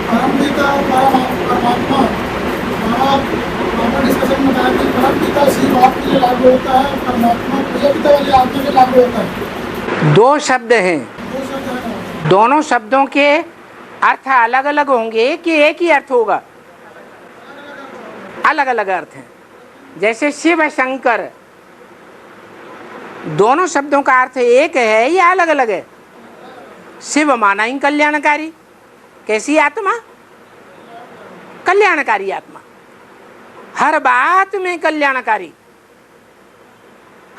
परमपिता परमात्मा डिस्कशन में बताया कि परमपिता शिव आपके लिए लागू होता है, परमात्मा प्रजापिता वाले आत्मा के लागू होता है। दो शब्द हैं, दो शब्द है। दोनों शब्दों के अर्थ अलग अलग होंगे कि एक ही अर्थ होगा? अलग अलग अर्थ हैं। जैसे शिव शंकर, दोनों शब्दों का अर्थ एक है या अलग अलग है? शिव माना ही कल्याणकारी। कैसी आत्मा? कल्याणकारी आत्मा, हर बात में कल्याणकारी,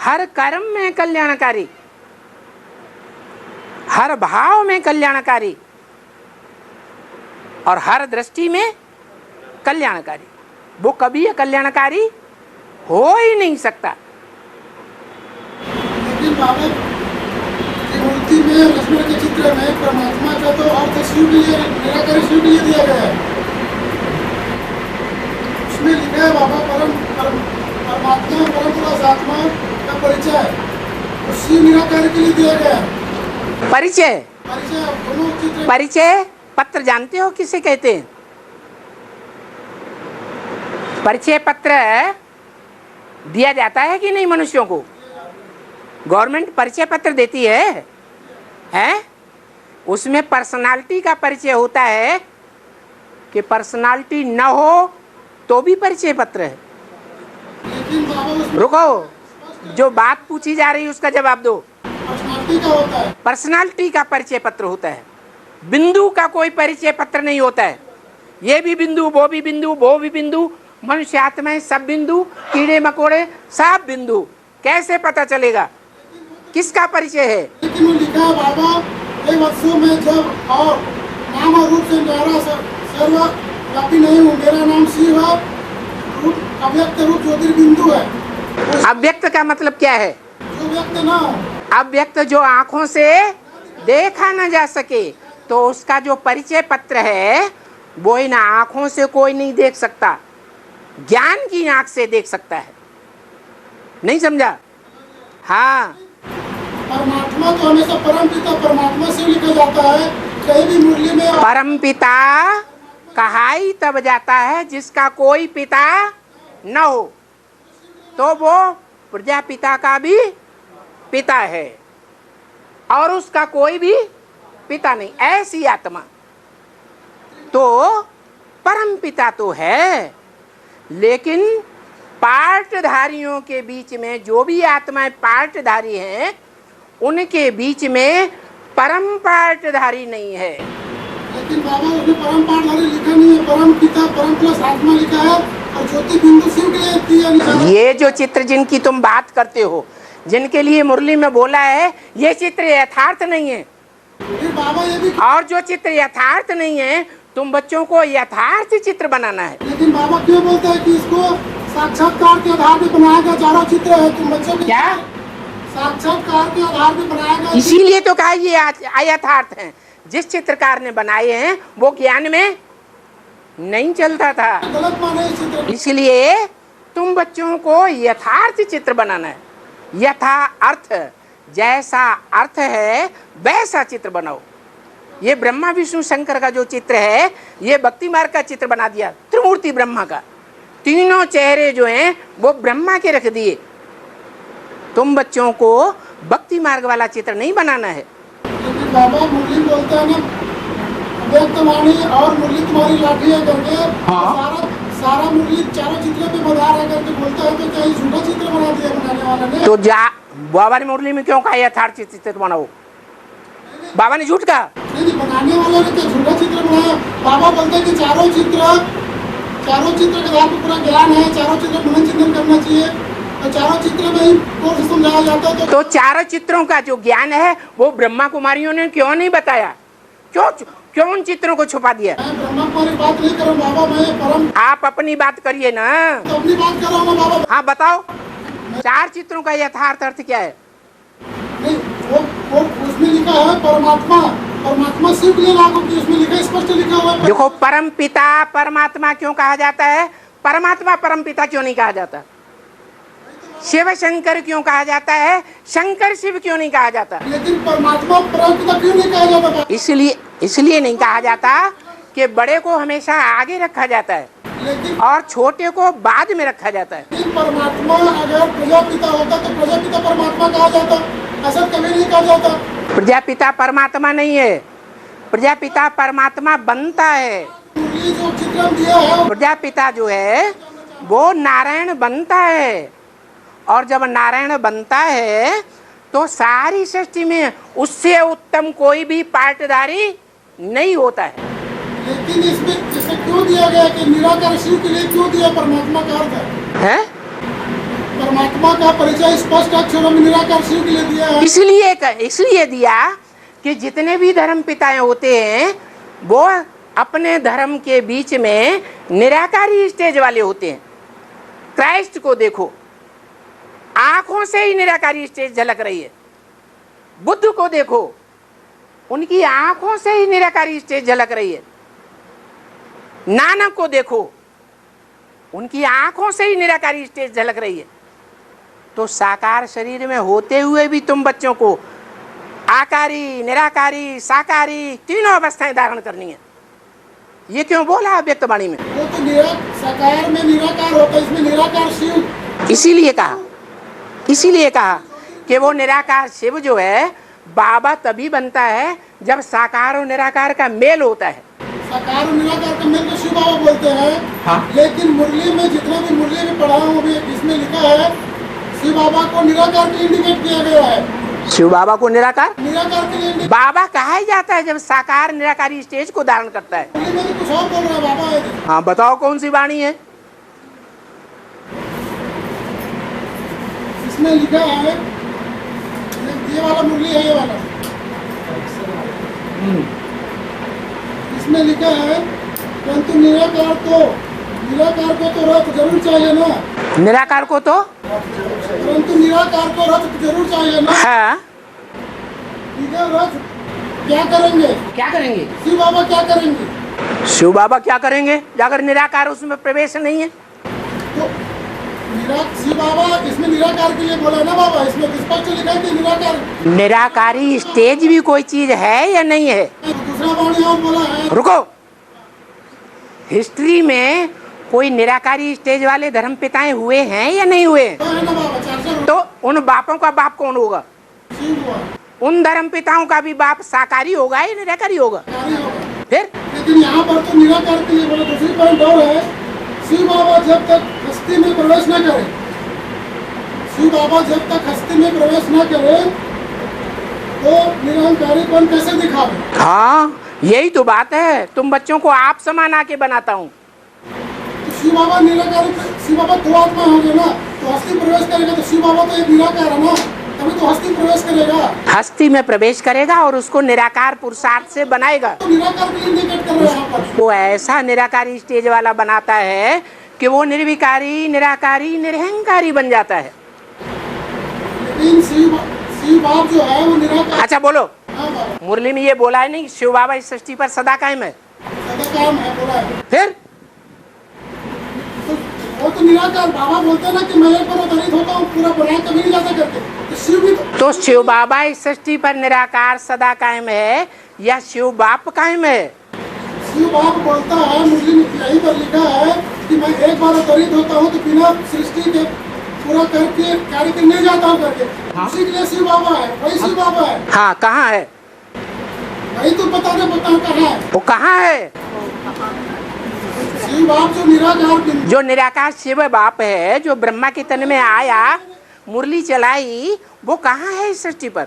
हर कर्म में कल्याणकारी, हर भाव में कल्याणकारी और हर दृष्टि में कल्याणकारी। वो कभी अकल्याणकारी हो ही नहीं सकता। लेकिन बाबा की मूर्ति में लक्ष्मण के चित्र में परमात्मा का तो अर्थ शिव के लिए निराकारी शिव के लिए दिया गया है। उसमें लिखा है बाबा परमात्मा परम आत्मा का परिचय, तो शिव निराकारी के लिए दिया गया है। परिचय, दोनों चित्र। परिचय पत्र जानते हो किसे कहते हैं? परिचय पत्र दिया जाता है कि नहीं मनुष्यों को? गवर्नमेंट परिचय पत्र देती है, हैं? उसमें पर्सनालिटी का परिचय होता है कि पर्सनालिटी न हो तो भी परिचय पत्र है। रुको, जो बात पूछी जा रही है उसका जवाब दो। पर्सनालिटी का होता है, पर्सनालिटी का परिचय पत्र होता है, बिंदु का कोई परिचय पत्र नहीं होता है। ये भी बिंदु, वो भी बिंदु, वो भी बिंदु, मनुष्य आत्माएं सब बिंदु, कीड़े मकोड़े सब बिंदु, कैसे पता चलेगा किसका परिचय है? लेकिन लिखा है बाबा कई वर्षों में जब और नाम और रूप से मेरा सर्वव्यापी नहीं हूँ, मेरा नाम शिव है, रूप अव्यक्त रूप ज्योतिर्बिंदु है। अव्यक्त का मतलब क्या है? जो व्यक्त ना हो, अव्यक्त जो आंखों से देखा न जा सके, तो उसका जो परिचय पत्र है वो इन आंखों से कोई नहीं देख सकता, ज्ञान की आंख से देख सकता है। नहीं समझा? हाँ, परमात्मा तो हमेशा परमपिता परमात्मा से लिखा जाता है। कहीं भी मुरली में परम पिता कहा ही तब जाता है जिसका कोई पिता न हो, तो वो प्रजापिता का भी पिता है और उसका कोई भी पिता नहीं। ऐसी आत्मा तो परम पिता तो है, लेकिन पार्टधारियों के बीच में जो भी आत्माएं पार्टधारी हैं उनके बीच में परम पार्टधारी नहीं है। लेकिन बाबा उसमें परम पाठधारी लिखा नहीं है, परम पिता परम प्लस आत्मा लिखा है और ज्योति बिंदु शिव के लिए दिया लिखा है। ये जो चित्र जिनकी तुम बात करते हो, जिनके लिए मुरली में बोला है, ये चित्र यथार्थ नहीं है। फिर बाबा ये भी, और जो चित्र यथार्थ नहीं है, तुम बच्चों को यथार्थ चित्र बनाना है। लेकिन बाबा क्यों बोलते हैं कि इसको साक्षात्कार के आधार पे बनाया गया चारों चित्र है? तुम बच्चों को क्या? साक्षात्कार के आधार पे बनाया गया। इसीलिए तो कहा ये अयथार्थ हैं। जिस चित्रकार ने बनाए हैं वो ज्ञान में नहीं चलता था, गलत माने चित्र। इसलिए तुम बच्चों को यथार्थ चित्र बनाना है। यथा अर्थ, जैसा अर्थ है वैसा चित्र बनाओ। ये ब्रह्मा विष्णु शंकर का जो चित्र है, ये भक्ति मार्ग का चित्र बना दिया, त्रिमूर्ति ब्रह्मा का। तीनों चेहरे जो हैं वो ब्रह्मा के रख दिए। तुम बच्चों को भक्ति मार्ग वाला चित्र नहीं बनाना है। लेकिन बाबा मुरली बोलते हैं ना, व्यक्त वाणी और मुरली तुम्हारी लाठी है करके। हाँ। सारा मुरली चारों चित्रों पे मदार है करके बोलता है, तो क्या ये झूठा चित्र बना दिया बनाने वाला ने? तो जा बाबा ने मुरली में क्यों कहा यथार्थ चित्र बनाओ? बाबा ने झूठ कहा? नहीं, बनाने वाले ने तो झूठा चित्र बनाया। बाबा बोलते हैं कि चारों चित्र के आधार पर पूरा ज्ञान है, चारों चित्र मनन चिंतन करना चाहिए, तो चारों चित्र में ही कोर्स समझाया जाता है। तो चारों चित्रों का जो ज्ञान है वो ब्रह्मा कुमारियों ने क्यों नहीं बताया? क्यों उन चित्रों को छुपा दिया? मैं ब्रह्मा कुमारी बात नहीं कर रहा हूँ बाबा, मैं परम आप अपनी बात करिए ना। तो अपनी बात कर रहा हूँ ना बाबा। हाँ बताओ, चार चित्रों का यथार्थ अर्थ क्या है? नहीं, वो उसमें लिखा है परमात्मा शिव के लिए लागू की, उसमें लिखा स्पष्ट लिखा हुआ है। देखो, परम पिता परमात्मा क्यों कहा जाता है? परमात्मा परम पिता क्यों नहीं कहा जाता? शिव शंकर क्यों कहा जाता है, शंकर शिव क्यों नहीं कहा जाता? लेकिन परमात्मा परमपिता क्यों नहीं कहा जाता बाबा? इसलिए नहीं कहा जाता कि बड़े को हमेशा आगे रखा जाता है लेकिन और छोटे को बाद में रखा जाता है। परमात्मा अगर प्रजापिता होता तो प्रजापिता परमात्मा कहा जाता, ऐसा कभी नहीं कहा जाता। प्रजापिता परमात्मा नहीं है, प्रजापिता परमात्मा बनता है। मुरली जो चित्रण दिया है प्रजापिता जो है वो नारायण बनता है, और जब नारायण बनता है तो सारी सृष्टि में उससे उत्तम कोई भी पार्टदारी नहीं होता है। लेकिन इसमें इसे क्यों दिया गया कि निराकार शिव के लिए क्यों दिया? परमात्मा का अर्थ है परमात्मा का परिचय स्पष्ट अक्षरों में निराकार शिव के लिए दिया है। इसलिए दिया कि जितने भी धर्म पिताएं होते हैं वो अपने धर्म के बीच में निराकारी स्टेज वाले होते हैं। क्राइस्ट को देखो, आंखों से ही निराकारी स्टेज झलक रही है। बुद्ध को देखो, उनकी आंखों से ही निराकारी स्टेज झलक रही है। नानक को देखो, उनकी आंखों से ही निराकारी स्टेज झलक रही है। तो साकार शरीर में होते हुए भी तुम बच्चों को आकारी, निराकारी, साकारी तीनों अवस्थाएं धारण करनी है। ये क्यों बोला व्यक्त वाणी में? वो तो साकार में निराकार होता है, इसमें निराकार शिव। इसीलिए कहा कि वो निराकार शिव जो है बाबा तभी बनता है जब साकार और निराकार का मेल होता है। साकार और निराकार का मेल को शिव बाबा बोलते हैं। हाँ। लेकिन मुरली में जितने भी मुरली में पढ़ा हूँ अभी इसमें लिखा है शिव बाबा को निराकार के लिए इंडिकेट किया गया है। शिव बाबा को निराकार के लिए बाबा कहा ही जाता है जब साकार निराकारी स्टेज को धारण करता है। मुरली में तो कुछ और बोल रहा है बाबा है। हाँ बताओ कौन सी वाणी है? इसमें लिखा है, ये वाला मुरली है, ये वाला इसमें लिखा है परंतु निराकार को तो रथ जरूर चाहिए ना। निराकार को तो परंतु निराकार को रथ जरूर चाहिए ना। हाँ। रथ क्या करेंगे? शिव बाबा क्या करेंगे? शिव बाबा क्या करेंगे? जाकर निराकार उसमें प्रवेश नहीं है तो शिव बाबा इसमें निराकार के लिए बोला ना बाबा, इसमें स्पष्ट लिखा है कि निराकार। निराकारी स्टेज भी कोई चीज है या नहीं है? दूसरा वाणी और बोला है। रुको, हिस्ट्री में कोई निराकारी स्टेज वाले धर्म पिताएं हुए हैं या नहीं हुए? है ना बाबा। तो उन बापों का बाप कौन होगा? शिव हुआ। उन धर्म पिताओं का भी बाप साकारी होगा या निराकारी होगा? फिर लेकिन यहाँ पर तो निराकार के लिए बोला। दूसरी पॉइंट और है, शिव बाबा जब तक हस्ती में प्रवेश न करे, शिव बाबा जब तक हस्ती में प्रवेश न करे तो निरंकारीपन कैसे दिखावे? हाँ यही तो बात है, तुम बच्चों को आप समान आके बनाता हूँ। तो शिव बाबा निराकारी, शिव बाबा दो आत्मा होंगे ना, तो हस्ती प्रवेश करेगा तो शिव बाबा तो एक निराकार है ना, तभी तो हस्ती प्रवेश करेगा। हस्ती में प्रवेश करेगा और उसको निराकार पुरुषार्थ से बनाएगा। तो निराकार के लिए इंडिकेट कर रहे हैं यहाँ पर। वो ऐसा निराकारी स्टेज वाला बनाता है कि वो निर्विकारी, निराकारी, निरहंकारी बन जाता है। लेकिन शिव बाबा जो है वो निराकार। अच्छा बोलो, हाँ बाबा, मुरली में ये बोला है नहीं शिव बाबा इस सृष्टि पर सदा कायम है? सदा कायम है बोला है। फिर वो तो निराकार बाबा बोलते हैं ना कि मैं एक बार अवतरित होता हूँ, पूरा बनाए कभी नहीं जाता करके। तो शिव भी तो शिव बाबा इस सृष्टि पर निराकार सदा कायम है या शिव बाप कायम है? शिव बाप बोलता है, मुरली में यही पर लिखा है कि मैं एक बार अवतरित होता हूँ तो बिना सृष्टि के पूरा करके कार्य करने जाता हूँ करके। हाँ? उसी के लिए शिव बाबा है, वही शिव बाबा है। हाँ कहाँ है? वही तो बताओ कहाँ है वो कहाँ है? शिव बाप जो निराकार, जो निराकार शिव बाप है, जो ब्रह्मा के तन में आया, मुरली चलाई, वो कहाँ है इस सृष्टि पर?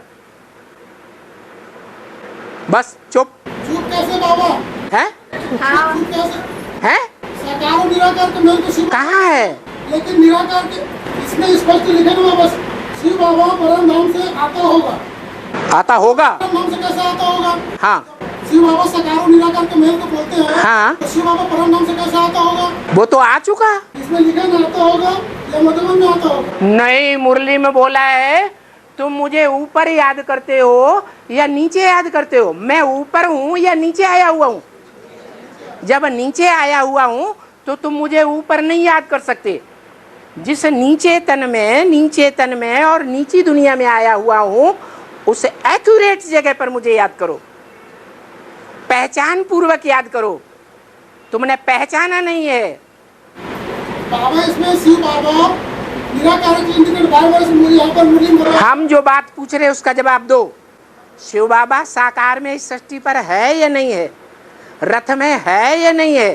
बस चुप चुप कैसे बाबा है? चुप कैसे है? साकार और निराकार के मेल को शिव कहाँ है? लेकिन निराकार के इसमें स्पष्ट लिखा ना बस शिव बाबा परम धाम से आता होगा। आता होगा? परम धाम से कैसे आता होगा? हाँ शिव बाबा साकार और निराकार के मेल को बोलते हैं। हाँ। तो शिव बाबा परम धाम से कैसे आता होगा? वो तो आ चुका। इसमें लिखा ना आता होगा या मधुबन में आता होगा? नहीं, मुरली में बोला है तुम मुझे ऊपर याद करते हो या नीचे याद करते हो? मैं ऊपर हूँ या नीचे आया हुआ हूँ? जब नीचे आया हुआ हूँ तो तुम मुझे ऊपर नहीं याद कर सकते। जिस नीचे तन में और नीची दुनिया में आया हुआ हूं, उस एक्यूरेट जगह पर मुझे याद करो, पहचान पूर्वक याद करो। तुमने पहचाना नहीं है। बाबा इसमें शिव बाबा निराकार के इंडिकेट बार-बार से मुझे यहाँ पर मुरली बोला। हम जो बात पूछ रहे उसका जवाब दो। शिव बाबा साकार में इस सृष्टि पर है या नहीं है? रथ में है या नहीं है?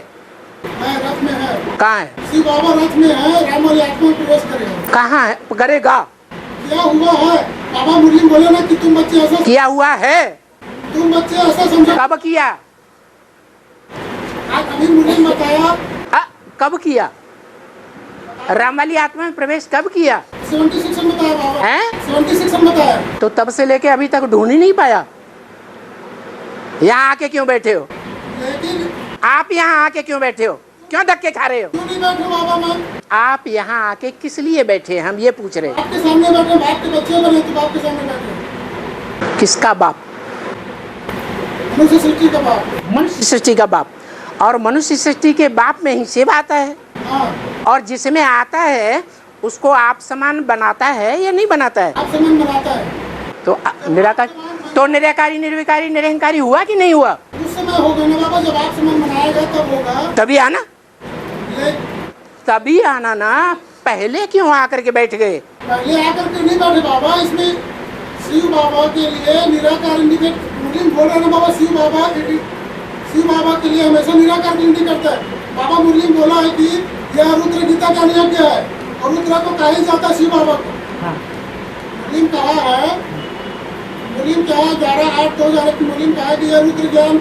रथ में है। कहाँ है? शिव बाबा रथ में है, राम वाली आत्मा में प्रवेश करेगा। कहाँ है? करेगा। क्या हुआ है? बाबा मुरली बोले ना कि तुम बच्चे ऐसा किया हुआ है। तुम बच्चे ऐसा समझो। कब किया? अभी मुरली बताया। कब किया? राम वाली आत्मा में प्रवेश कब किया? 76 में बताया बाबा। हैं? 76 में बताया। तो तब से लेके अभी तक ढूंढ ही नहीं पाया। यहाँ आके क्यों बैठे हो? लेकिन आप यहाँ आके क्यों बैठे हो? क्यों धक्के खा रहे हो? क्यों नहीं बैठे बाबा? मैं आप यहाँ आके किस लिए बैठे हैं, हम ये पूछ रहे हैं। आपके सामने बैठे, बाप के बच्चे बने तो बाप के सामने बैठे। किसका बाप? मनुष्य सृष्टि का बाप। मनुष्य सृष्टि का बाप। और मनुष्य सृष्टि के बाप में ही शिव आता है। हाँ। और जिसमें आता है उसको आप समान बनाता है या नहीं बनाता है? आप समान बनाता है। तो निराकारी निर्विकारी निरहंकारी हुआ कि नहीं हुआ? उस समय होगा ना बाबा, जब आप समान बनाएगा तब होगा। तभी आना, तभी आना ना। पहले क्यों आकर के बैठ गए? पहले आकर के नहीं बैठे बाबा। इसमें शिव बाबा के लिए निराकार इंडिकेट मुरली बोल रहे ना बाबा। शिव बाबा के लिए हमेशा निराकार इंडिकेट करता है। बाबा मुरली बोला है कि यह रुद्र गीता का नियम है और रुद्र को कहा ही जाता है शिव बाबा को। मुरली कहा है, मुरली क्या है 11/8/2001 की मुरली कहा है कि यह रुद्र ज्ञान,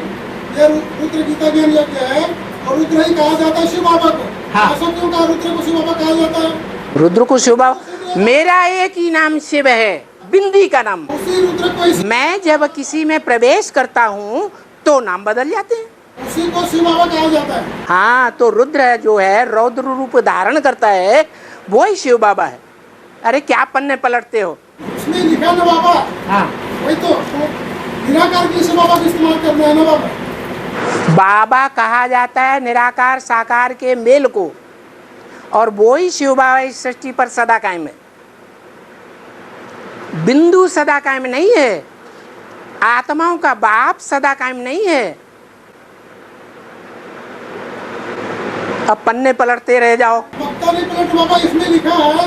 यह रुद्र गीता ज्ञान यज्ञ है और रुद्र ही कहा जाता है शिव बाबा को। ऐसा क्यों कहा रुद्र को शिव बाबा कहा जाता है? रुद्र को शिव बाबा, मेरा एक ही नाम शिव है, बिंदी का नाम। उसी रुद्र को मैं जब किसी में प्रवेश करता हूँ तो नाम बदल जाते हैं। उसी को शिव बाबा कहा जाता है। हाँ, तो रुद्र जो है रौद्र रूप धारण करता है, वो ही शिव बाबा है। अरे क्या पन्ने पलटते हो? उसमें लिखा ना बाबा। हाँ। वही तो निराकार के शिव बाबा का इस्तेमाल करना है ना बाबा। बाबा कहा जाता है निराकार साकार के मेल को, और वो ही शिव बाबा इस सृष्टि पर सदा कायम है। बिंदु सदा कायम नहीं है, आत्माओं का बाप सदा कायम नहीं है। अब पन्ने पलटते रह जाओ। पत्ता नहीं पलट बाबा। इसमें लिखा है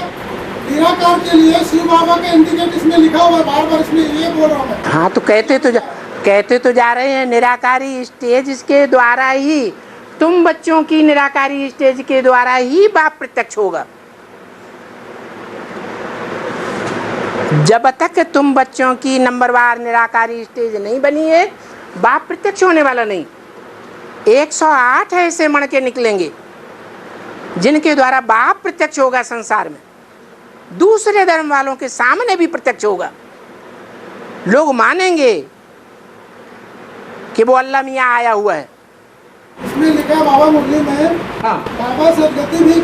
निराकार के लिए शिव बाबा का इंडिकेट इसमें लिखा हुआ है। बार-बार इसमें ये बोल रहा हूँ मैं। हाँ, तो कहते तो जा रहे हैं निराकारी स्टेज के द्वारा ही, तुम बच्चों की निराकारी स्टेज के द्वारा ही बाप प्रत्यक्ष होगा। जब तक तुम बच्चों की नंबरवार निराकारी स्टेज नहीं बनी है, बाप प्रत्यक्ष होने वाला नहीं। 108 ऐसे मण के निकलेंगे जिनके द्वारा बाप प्रत्यक्ष होगा संसार में, दूसरे धर्म वालों के सामने भी प्रत्यक्ष होगा। लोग मानेंगे कि वो अल्लाह मियाँ आया हुआ है। इसमें लिखा है बाबा मुरली में। हाँ। बाबा सदगति भी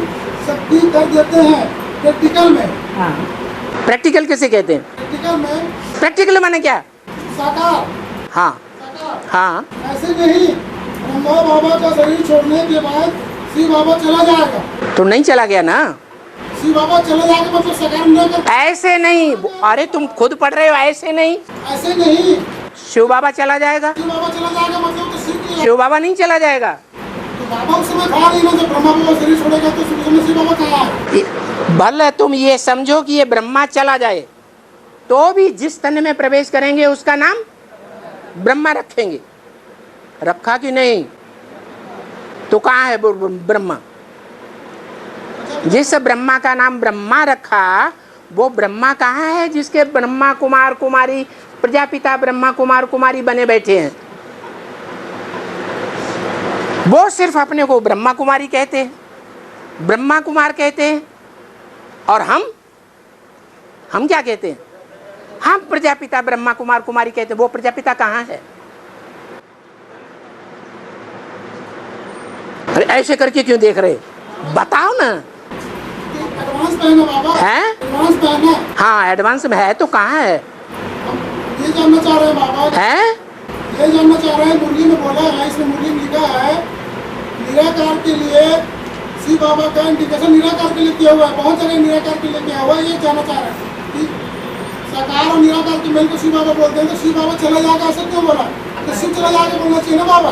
शक्ति कर देते हैं प्रैक्टिकल में। हाँ। प्रैक्टिकल किसे कहते हैं? प्रैक्टिकल में, प्रैक्टिकल माने क्या? साकार। हाँ साकार। हाँ। ऐसे नहीं, ब्रह्मा बाबा का शरीर छोड़ने के बाद शिव बाबा चला जाएगा। तो नहीं चला गया ना? शिव बाबा चला जाएगा मतलब साकार नहीं कर। ऐसे नहीं, अरे तुम खुद पढ़ रहे हो। ऐसे नहीं, ऐसे नहीं। शिव बाबा चला जाएगा। शिव बाबा चला जाएगा मतलब तो शिव बाबा नहीं चला जाएगा। तो बाबा उस समय कहा नहीं ना, जब ब्रह्मा बाबा शरीर छोड़ेगा तो उस समय शिव बाबा कहा है। भले तुम ये समझो कि ये ब्रह्मा चला जाए, तो भी जिस तन में प्रवेश करेंगे उसका नाम ब्रह्मा रखेंगे। रखा कि नहीं? तो कहाँ है ब्रह्मा? जिस ब्रह्मा का नाम ब्रह्मा रखा, वो ब्रह्मा कहाँ है जिसके ब्रह्मा कुमार कुमारी प्रजापिता ब्रह्मा कुमार कुमारी बने बैठे हैं? वो सिर्फ अपने को ब्रह्मा कुमारी कहते हैं, ब्रह्मा कुमार कहते हैं। और हम क्या कहते हैं? हम प्रजापिता ब्रह्मा कुमार कुमारी कहते हैं। वो प्रजापिता कहाँ है? अरे ऐसे करके क्यों देख रहे? बताओ ना। एडवांस में है ना बाबा? है? एडवांस में है ना? हाँ, एडवांस में है। तो कहाँ है? ये जानना चाह रहे हैं बाबा। है? ये जानना चाह रहे हैं। मुरली में बोला है, इसमें मुरली में लिखा है निराकार के लिए शिव बाबा का इंडिकेशन निराकार के लिए किया हुआ है, बहुत जगह निराकार के लिए किया हुआ है। ये जानना चाह रहा है कि साकार और निराकार के मेल को शिव बाबा बोलते हैं, तो शिव बाबा चला जाएगा ऐसा क्यों बोला? तो शिव चला जाएगा बोलना चाहिए ना बाबा।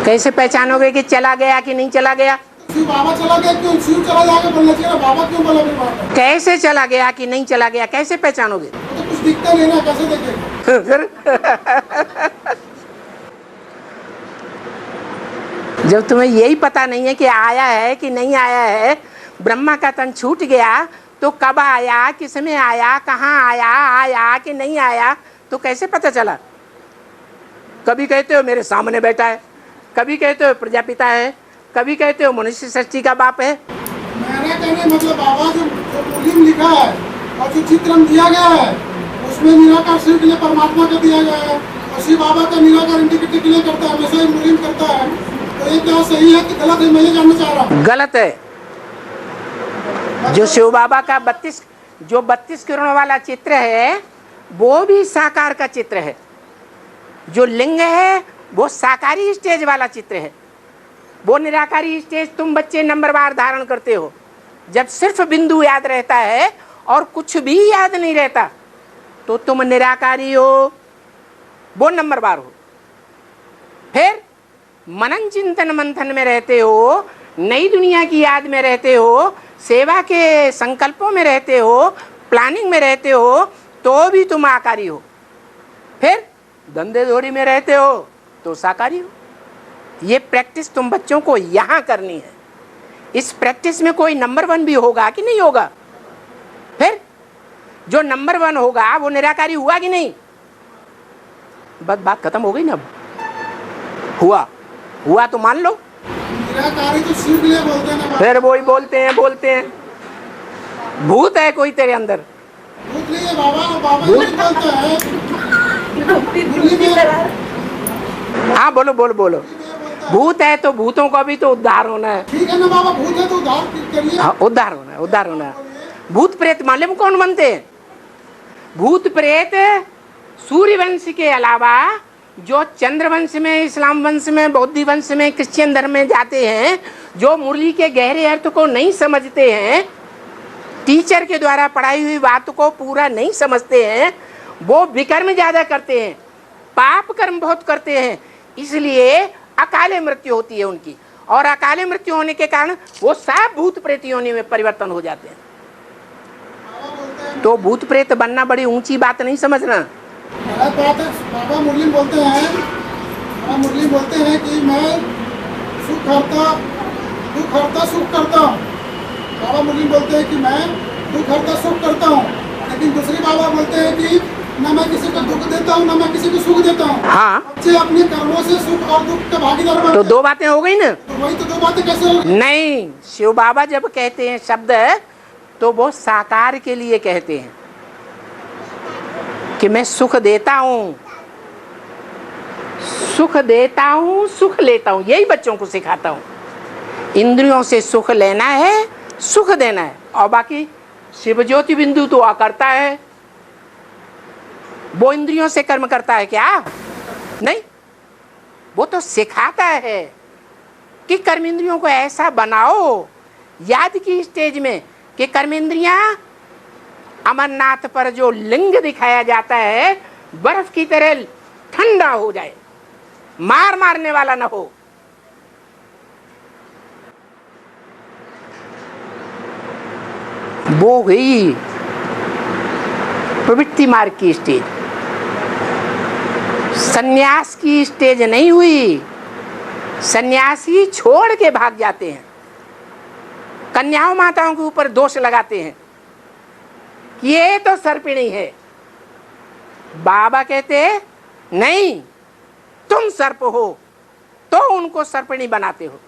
कैसे पहचानोगे कि चला गया कि नहीं चला गया? शिव बाबा चला गया क्यों? शिव चला जाएगा बोलना चाहिए ना, बाबा क्यों बोला फिर वहाँ पर? कैसे चला गया कि नहीं चला गया कैसे पहचानोगे? तो कुछ दिखता नहीं ना, कैसे देखेंगे? फिर जब तुम्हें यही पता नहीं है कि आया है कि नहीं आया है, ब्रह्मा का तन छूट गया तो कब आया, किस में आया, कहाँ आया, आया कि नहीं आया, तो कैसे पता चला? कभी कहते हो मेरे सामने बैठा है, कभी कहते हो प्रजापिता है, कभी कहते हो मनुष्य सृष्टि का बाप है। मेरा कहने मतलब बाबा जो मुलिम लिखा है और जो चित्रम दिया गया है उसमें निराकार शिव के लिए परमात्मा का दिया गया है, और शिव बाबा का निराकार इंडिकेट के लिए करता है, हमेशा ही मुलिम करता है। तो ये क्या सही है कि गलत है, मैं ये जानना चाह रहा हूँ। गलत है। जो शिव बाबा का 32 किरणों वाला चित्र है वो भी साकार का चित्र है। जो लिंग है वो साकारी स्टेज वाला चित्र है। वो निराकारी स्टेज तुम बच्चे नंबरवार धारण करते हो, जब सिर्फ बिंदु याद रहता है और कुछ भी याद नहीं रहता तो तुम निराकारी हो, वो नंबरवार हो। फिर मनन चिंतन मंथन में रहते हो, नई दुनिया की याद में रहते हो, सेवा के संकल्पों में रहते हो, प्लानिंग में रहते हो, तो भी तुम आकारी हो। फिर धंधे धोड़ी में रहते हो तो साकारी हो। ये प्रैक्टिस तुम बच्चों को यहाँ करनी है। इस प्रैक्टिस में कोई नंबर 1 भी होगा कि नहीं होगा? फिर जो नंबर 1 होगा वो निराकारी हुआ कि नहीं? बस बात खत्म हो गई ना। हुआ तो मान लो। निराकारी तो शिव के लिए बोलते हैं ना। फिर वही बोलते हैं भूत है कोई तेरे अंदर। भूत नहीं है बाबा, बाबा नहीं बोलता है। हाँ बोलो। भूत है तो भूतों का भी तो उद्धार होना है। ठीक है ना बाबा, भूत है तो उद्धार करिए। हाँ, उद्धार होना है। भूत प्रेत मालूम कौन बनते हैं? भूत प्रेत सूर्य वंश के अलावा जो चंद्र वंश में, इस्लाम वंश में, बौद्ध वंश में, क्रिश्चियन धर्म में जाते हैं, जो मुरली के गहरे अर्थ को नहीं समझते हैं, टीचर के द्वारा पढ़ाई हुई बात को पूरा नहीं समझते हैं, वो विकर्म ज्यादा करते हैं, पाप कर्म बहुत करते हैं, इसलिए अकाले मृत्यु होती है उनकी। और अकाले मृत्यु होने के कारण वो सब भूत प्रेत योनि में परिवर्तन हो जाते हैं। तो भूत प्रेत बनना बड़ी ऊंची बात नहीं समझना। गलत बात है। बाबा मुरली बोलते हैं कि मैं सुख हरता दुख हरता सुख करता हूँ। बाबा मुरली बोलते हैं कि मैं दुख हरता सुख करता हूँ, लेकिन दूसरे बाबा बोलते हैं कि न मैं किसी को दुख देता हूँ, न मैं किसी को सुख देता हूँ। हाँ, बच्चे अपने कर्मों से सुख और दुख का भागीदार बनते तो हैं। 2 बातें हो गई ना। तो वही तो 2 बातें कैसे हो गई? नहीं, शिव बाबा जब कहते हैं शब्द तो वो साकार के लिए कहते हैं कि मैं सुख देता हूँ, सुख लेता हूँ, यही बच्चों को सिखाता हूँ। इंद्रियों से सुख लेना है, सुख देना है, और बाकी शिव ज्योति बिंदु तो करता है। वो इंद्रियों से कर्म करता है क्या? नहीं, वो तो सिखाता है कि कर्मेंद्रियों को ऐसा बनाओ याद की स्टेज में कि कर्मेंद्रियां अमरनाथ पर जो लिंग दिखाया जाता है बर्फ की तरह ठंडा हो जाए, मारने वाला न हो। वो हुई प्रवृत्ति मार्ग की स्टेज, सन्यास की स्टेज नहीं हुई। सन्यासी छोड़ के भाग जाते हैं, कन्याओं माताओं के ऊपर दोष लगाते हैं कि ये तो सर्पिणी है। बाबा कहते नहीं, तुम सर्प हो तो उनको सर्पिणी बनाते हो।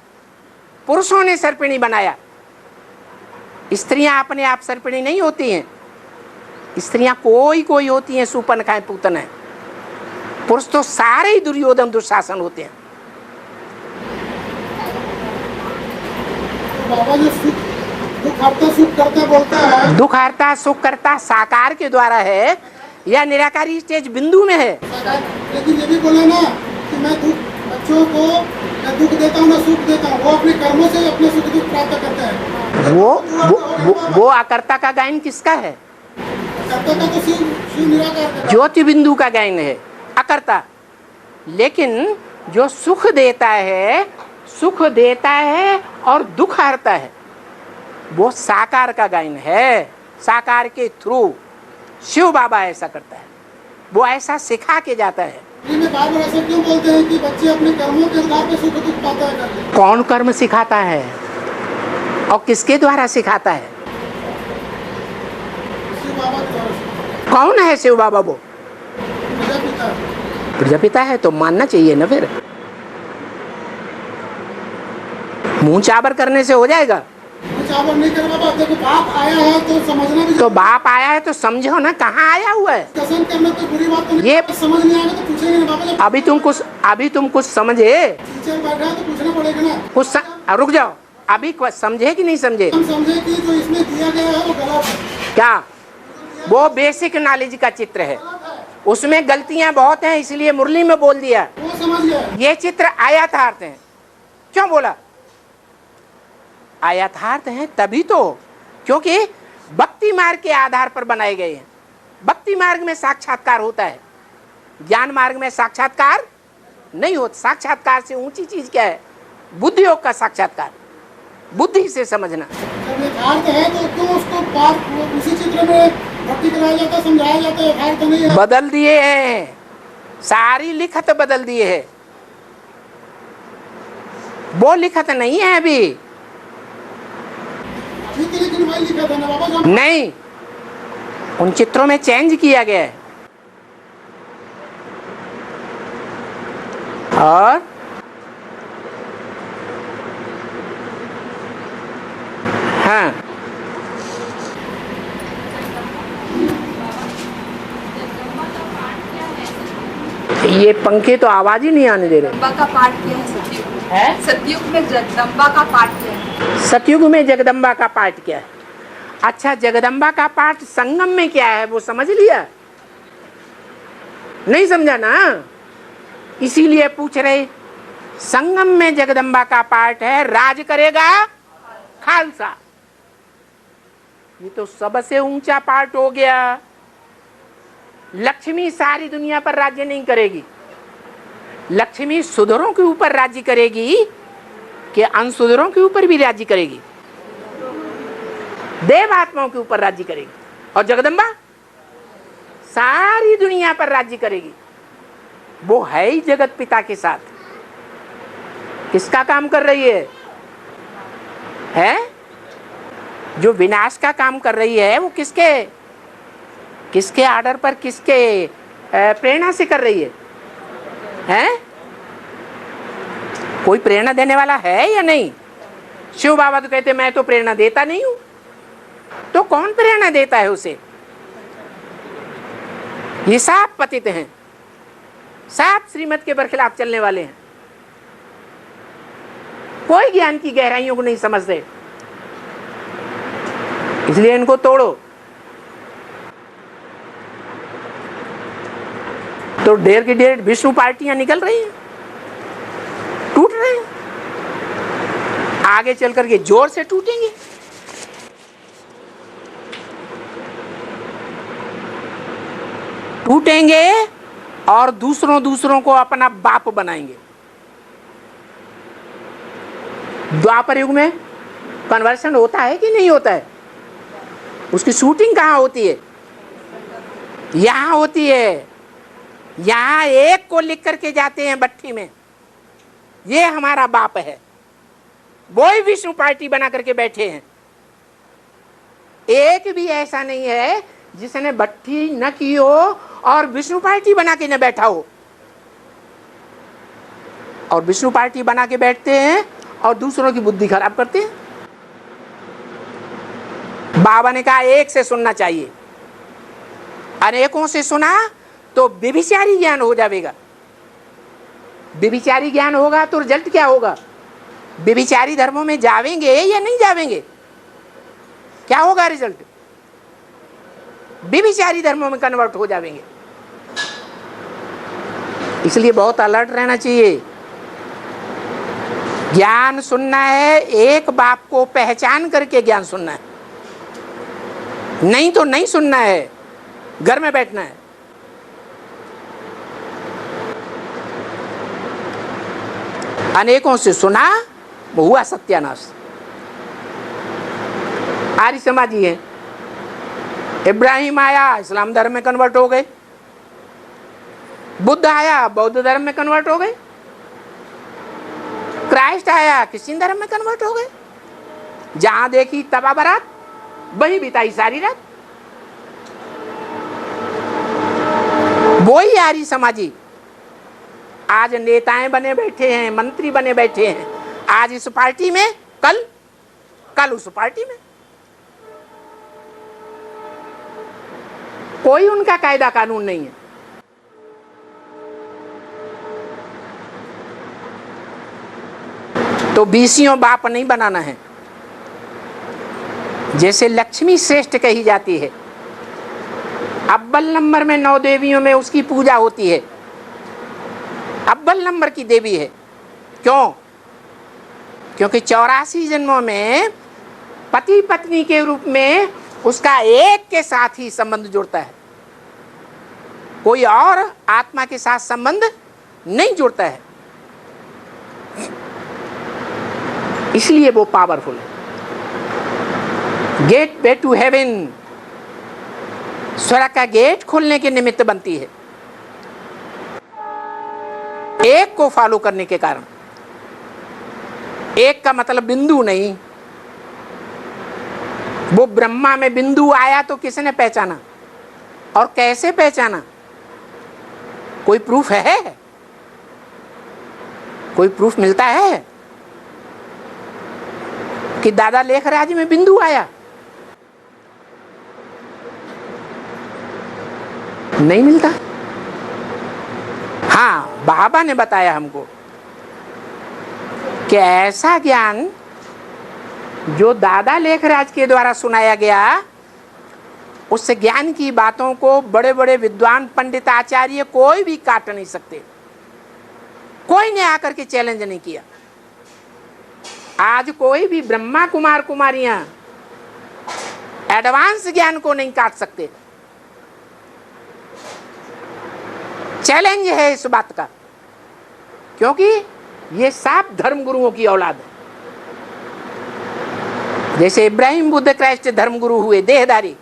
पुरुषों ने सर्पिणी बनाया, स्त्रियां अपने आप सर्पिणी नहीं होती हैं। स्त्रियां कोई होती हैं, सुपनखाएं पूतन है। पुरुष तो सारे ही दुर्योधन दुशासन होते हैं। बाबा जो दुख हरता सुख करता बोलता है, दुख हरता सुख करता साकार के द्वारा है या निराकारी स्टेज बिंदु में है? लेकिन ये भी बोले ना कि मैं दुख बच्चों को मैं दुख देता हूँ ना सुख देता हूँ, वो अपने कर्मों से अपने सुख दुख प्राप्त करते हैं। वो अकर्ता का गायन किसका है? कर्ता का तो शिव शिव निराकार का। ज्योति बिंदु का गायन है अकर्ता। लेकिन जो सुख देता है और दुख हरता है, वो साकार का गायन है। साकार के थ्रू शिव बाबा ऐसा करता है, वो ऐसा सिखा के जाता है। में बार-बार ऐसा क्यों बोलते हैं कि बच्चे अपने कर्मों के आधार पर सुख दुख पाता है करके? कौन कर्म सिखाता है और किसके द्वारा सिखाता है? शिव बाबा के द्वारा से। कौन है शिव बाबा? वो प्रजापिता। प्रजापिता है तो मानना चाहिए ना। फिर मुंह चाबर करने से हो जाएगा? चावल नहीं कर बाबा, देखो बाप आया है तो समझना भी। तो बाप आया है तो समझो ना कहाँ आया हुआ है। कसम करना तो बुरी बात तो नहीं। ये समझ नहीं आएगा तो पूछेंगे ना बाबा। जब अभी तुम कुछ समझे? टीचर बैठा है तो पूछना पड़ेगा ना। रुक जाओ, अभी समझे कि नहीं समझे? हम समझे कि जो इसमें दिया गया है वो गलत है। क्या? वो बेसिक नॉलेज का चित्र है, उसमें गलतियां बहुत हैं, इसलिए मुरली में बोल दिया। वो समझ गया। ये चित्र आयथार्थ है। क्यों बोला आयथार्थ है? तभी तो, क्योंकि भक्ति मार्ग के आधार पर बनाए गए हैं। भक्ति मार्ग में साक्षात्कार होता है, ज्ञान मार्ग में साक्षात्कार नहीं होता। साक्षात्कार से ऊंची चीज क्या है? बुद्धि योग का साक्षात्कार, बुद्धि से समझना। जब यथार्थ है तो क्यों उसको बात उसी चित्र में भक्ति कराया जाता, समझाया जाता है? यथार्थ नहीं है। बदल दिए हैं, सारी लिखत बदल दिए है। वो लिखत नहीं है अभी। लेकिन वही लिखा था ना बाबा। नहीं, उन चित्रों में चेंज किया गया है। और हाँ, ये पंखे तो आवाज ही नहीं आने दे रहे। जगदम्बा का पाठ क्या है सतयुग में? है? सतयुग में जगदम्बा का पाठ क्या है? सतयुग में जगदम्बा का पाठ क्या है? अच्छा, जगदम्बा का पाठ संगम में क्या है वो समझ लिया? नहीं समझा ना, इसीलिए पूछ रहे। संगम में जगदम्बा का पाठ है, राज करेगा खालसा। ये तो सबसे ऊंचा पाठ हो गया। लक्ष्मी सारी दुनिया पर राज्य नहीं करेगी, लक्ष्मी सुधरों के ऊपर राज्य करेगी कि अनसुधरों के ऊपर भी राज्य करेगी? देवात्माओं के ऊपर राज्य करेगी। और जगदम्बा सारी दुनिया पर राज्य करेगी। वो है ही जगत पिता के साथ। किसका काम कर रही है? जो विनाश का काम कर रही है वो किसके आर्डर पर, किसके प्रेरणा से कर रही है? कोई प्रेरणा देने वाला है या नहीं? शिव बाबा तो कहते मैं तो प्रेरणा देता नहीं हूं। तो कौन प्रेरणा देता है उसे? ये सब पतित हैं, सब श्रीमत के बरखिलाफ चलने वाले हैं। कोई ज्ञान की गहराइयों को नहीं समझते, इसलिए इनको तोड़ो। तो ढेर की ढेर विष्णु पार्टियां निकल रही हैं, टूट रहे हैं, आगे चल करके जोर से टूटेंगे। और दूसरों को अपना बाप बनाएंगे। द्वापर युग में कन्वर्शन होता है कि नहीं होता है? उसकी शूटिंग कहाँ होती है? यहाँ होती है। यहाँ एक को लिख करके जाते हैं भट्टी में, ये हमारा बाप है। वो ही विष्णु पार्टी बना करके बैठे हैं। एक भी ऐसा नहीं है जिसने भट्टी न की हो और विष्णु पार्टी बना के न बैठा हो। और विष्णु पार्टी बना के बैठते हैं और दूसरों की बुद्धि खराब करते हैं। बाबा ने कहा एक से सुनना चाहिए, अनेकों से सुना तो व्यभिचारी ज्ञान हो जाएगा। व्यभिचारी ज्ञान होगा तो रिजल्ट क्या होगा? व्यभिचारी धर्मों में जावेंगे या नहीं जावेंगे? क्या होगा रिजल्ट? व्यभिचारी धर्मों में कन्वर्ट हो जाएंगे। इसलिए बहुत अलर्ट रहना चाहिए। ज्ञान सुनना है, एक बाप को पहचान करके ज्ञान सुनना है, नहीं तो नहीं सुनना है, घर में बैठना है। अनेकों से सुना, हुआ सत्यानाश। आर्य समाजी है, इब्राहिम आया इस्लाम धर्म में कन्वर्ट हो गए, बुद्ध आया बौद्ध धर्म में कन्वर्ट हो गए, क्राइस्ट आया क्रिश्चियन धर्म में कन्वर्ट हो गए। जहां देखी तबा बरात, वही बिताई सारी रात। वही आर्य समाजी आज नेताएं बने बैठे हैं, मंत्री बने बैठे हैं, आज इस पार्टी में, कल उस पार्टी में। कोई उनका कायदा कानून नहीं है। तो बीसियों बाप नहीं बनाना है। जैसे लक्ष्मी श्रेष्ठ कही जाती है, अव्वल नंबर में 9 देवियों में उसकी पूजा होती है, अव्वल नंबर की देवी है। क्यों? क्योंकि 84 जन्मों में पति पत्नी के रूप में उसका एक के साथ ही संबंध जुड़ता है, कोई और आत्मा के साथ संबंध नहीं जुड़ता है। इसलिए वो पावरफुल है। गेट वे टू हेवन, स्वर्ग का गेट खोलने के निमित्त बनती है, एक को फॉलो करने के कारण। एक का मतलब बिंदु नहीं। वो ब्रह्मा में बिंदु आया तो किसने पहचाना और कैसे पहचाना? कोई प्रूफ है? कोई प्रूफ मिलता है कि दादा लेखराज में बिंदु आया? नहीं मिलता। हाँ, बाबा ने बताया हमको कि ऐसा ज्ञान जो दादा लेखराज के द्वारा सुनाया गया, उस ज्ञान की बातों को बड़े बड़े विद्वान पंडित आचार्य कोई भी काट नहीं सकते। कोई ने आकर के चैलेंज नहीं किया। आज कोई भी ब्रह्मा कुमार कुमारियां एडवांस ज्ञान को नहीं काट सकते। चैलेंज है इस बात का, क्योंकि ये साफ धर्म गुरुओं की औलाद है। जैसे इब्राहिम बुद्ध क्राइस्ट धर्म गुरु हुए देहधारी,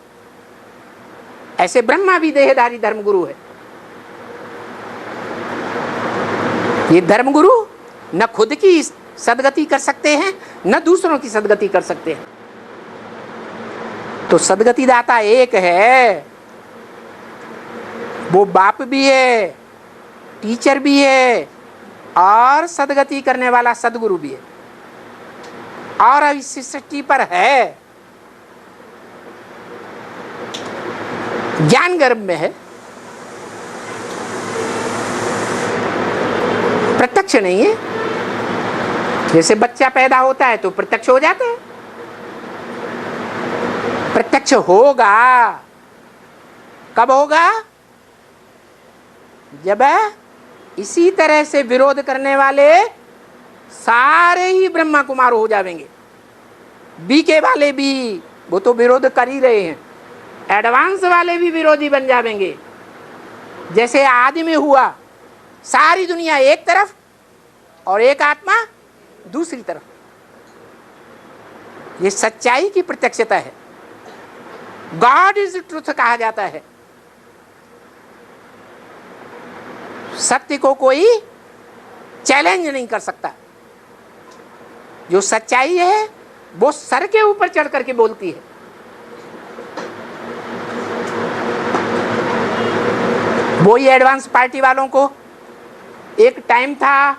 ऐसे ब्रह्मा भी देहधारी धर्म गुरु है। ये धर्म गुरु न खुद की सदगति कर सकते हैं, न दूसरों की सदगति कर सकते हैं। तो सदगति दाता एक है, वो बाप भी है, टीचर भी है, और सदगति करने वाला सदगुरु भी है। और अब इस सृष्टि पर है, ज्ञान गर्भ में है, प्रत्यक्ष नहीं है। जैसे बच्चा पैदा होता है तो प्रत्यक्ष हो जाता है, प्रत्यक्ष होगा। कब होगा? जब इसी तरह से विरोध करने वाले सारे ही ब्रह्मा कुमार हो जाएंगे। बीके वाले भी, वो तो विरोध कर ही रहे हैं, एडवांस वाले भी विरोधी बन जाएंगे। जैसे आदि में हुआ, सारी दुनिया एक तरफ और एक आत्मा दूसरी तरफ। ये सच्चाई की प्रत्यक्षता है। गॉड इज ट्रुथ कहा जाता है। सत्य को कोई चैलेंज नहीं कर सकता। जो सच्चाई है वो सर के ऊपर चढ़ करके बोलती है। वही एडवांस पार्टी वालों को एक टाइम था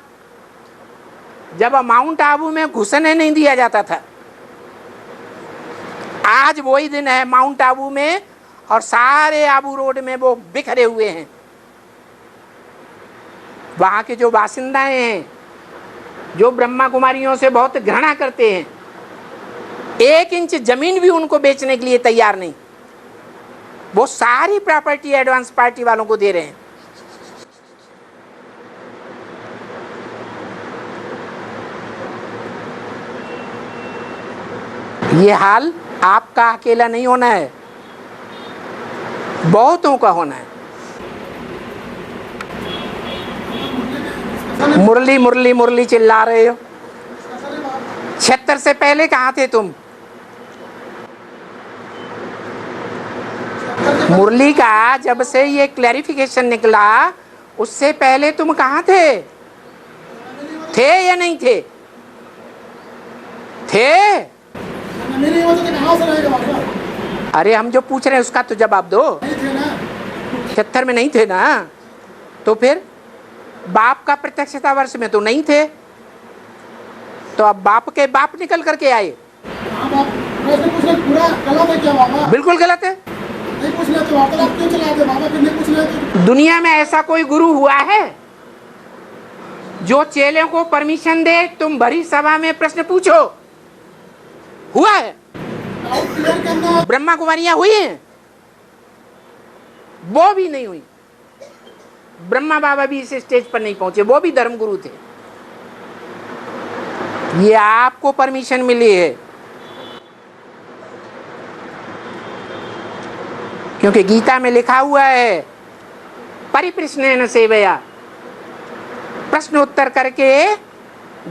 जब माउंट आबू में घुसने नहीं दिया जाता था। आज वही दिन है माउंट आबू में, और सारे आबू रोड में वो बिखरे हुए हैं। वहां के जो बासिंदाएं हैं, जो ब्रह्मा कुमारियों से बहुत घृणा करते हैं, 1 इंच जमीन भी उनको बेचने के लिए तैयार नहीं। वो सारी प्रॉपर्टी एडवांस पार्टी वालों को दे रहे हैं। ये हाल आपका अकेला नहीं होना है, बहुतों का होना है। मुरली मुरली मुरली चिल्ला रहे हो। 76 से पहले कहाँ थे तुम? मुरली का जब से ये क्लैरिफिकेशन निकला उससे पहले तुम कहाँ थे? थे या नहीं थे? थे? मेरी वजह से कहाँ से रहेगा बाबा? अरे हम जो पूछ रहे हैं उसका तो जवाब दो। नहीं थे ना। 76 में नहीं थे ना, तो फिर बाप का प्रत्यक्षता वर्ष में तो नहीं थे, तो अब बाप के बाप निकल करके आए। हाँ बाप, प्रश्न पूछना पूरा गलत है क्या बाबा? बिल्कुल गलत है। नहीं पूछ ले तो आप क्यों चलाते बाबा? फिर नहीं पूछ ले तो दुनिया में ऐसा कोई गुरु हुआ है जो चेले को परमिशन दे तुम भरी सभा में प्रश्न पूछो? हुआ है? डाउट क्लियर करना है। ब्रह्मा कुमारियां हुई हैं? वो भी नहीं हुई। ब्रह्मा बाबा भी इस स्टेज पर नहीं पहुंचे, वो भी धर्मगुरु थे। ये आपको परमिशन मिली है क्योंकि गीता में लिखा हुआ है परिप्रश्नेन सेवया, प्रश्न उत्तर करके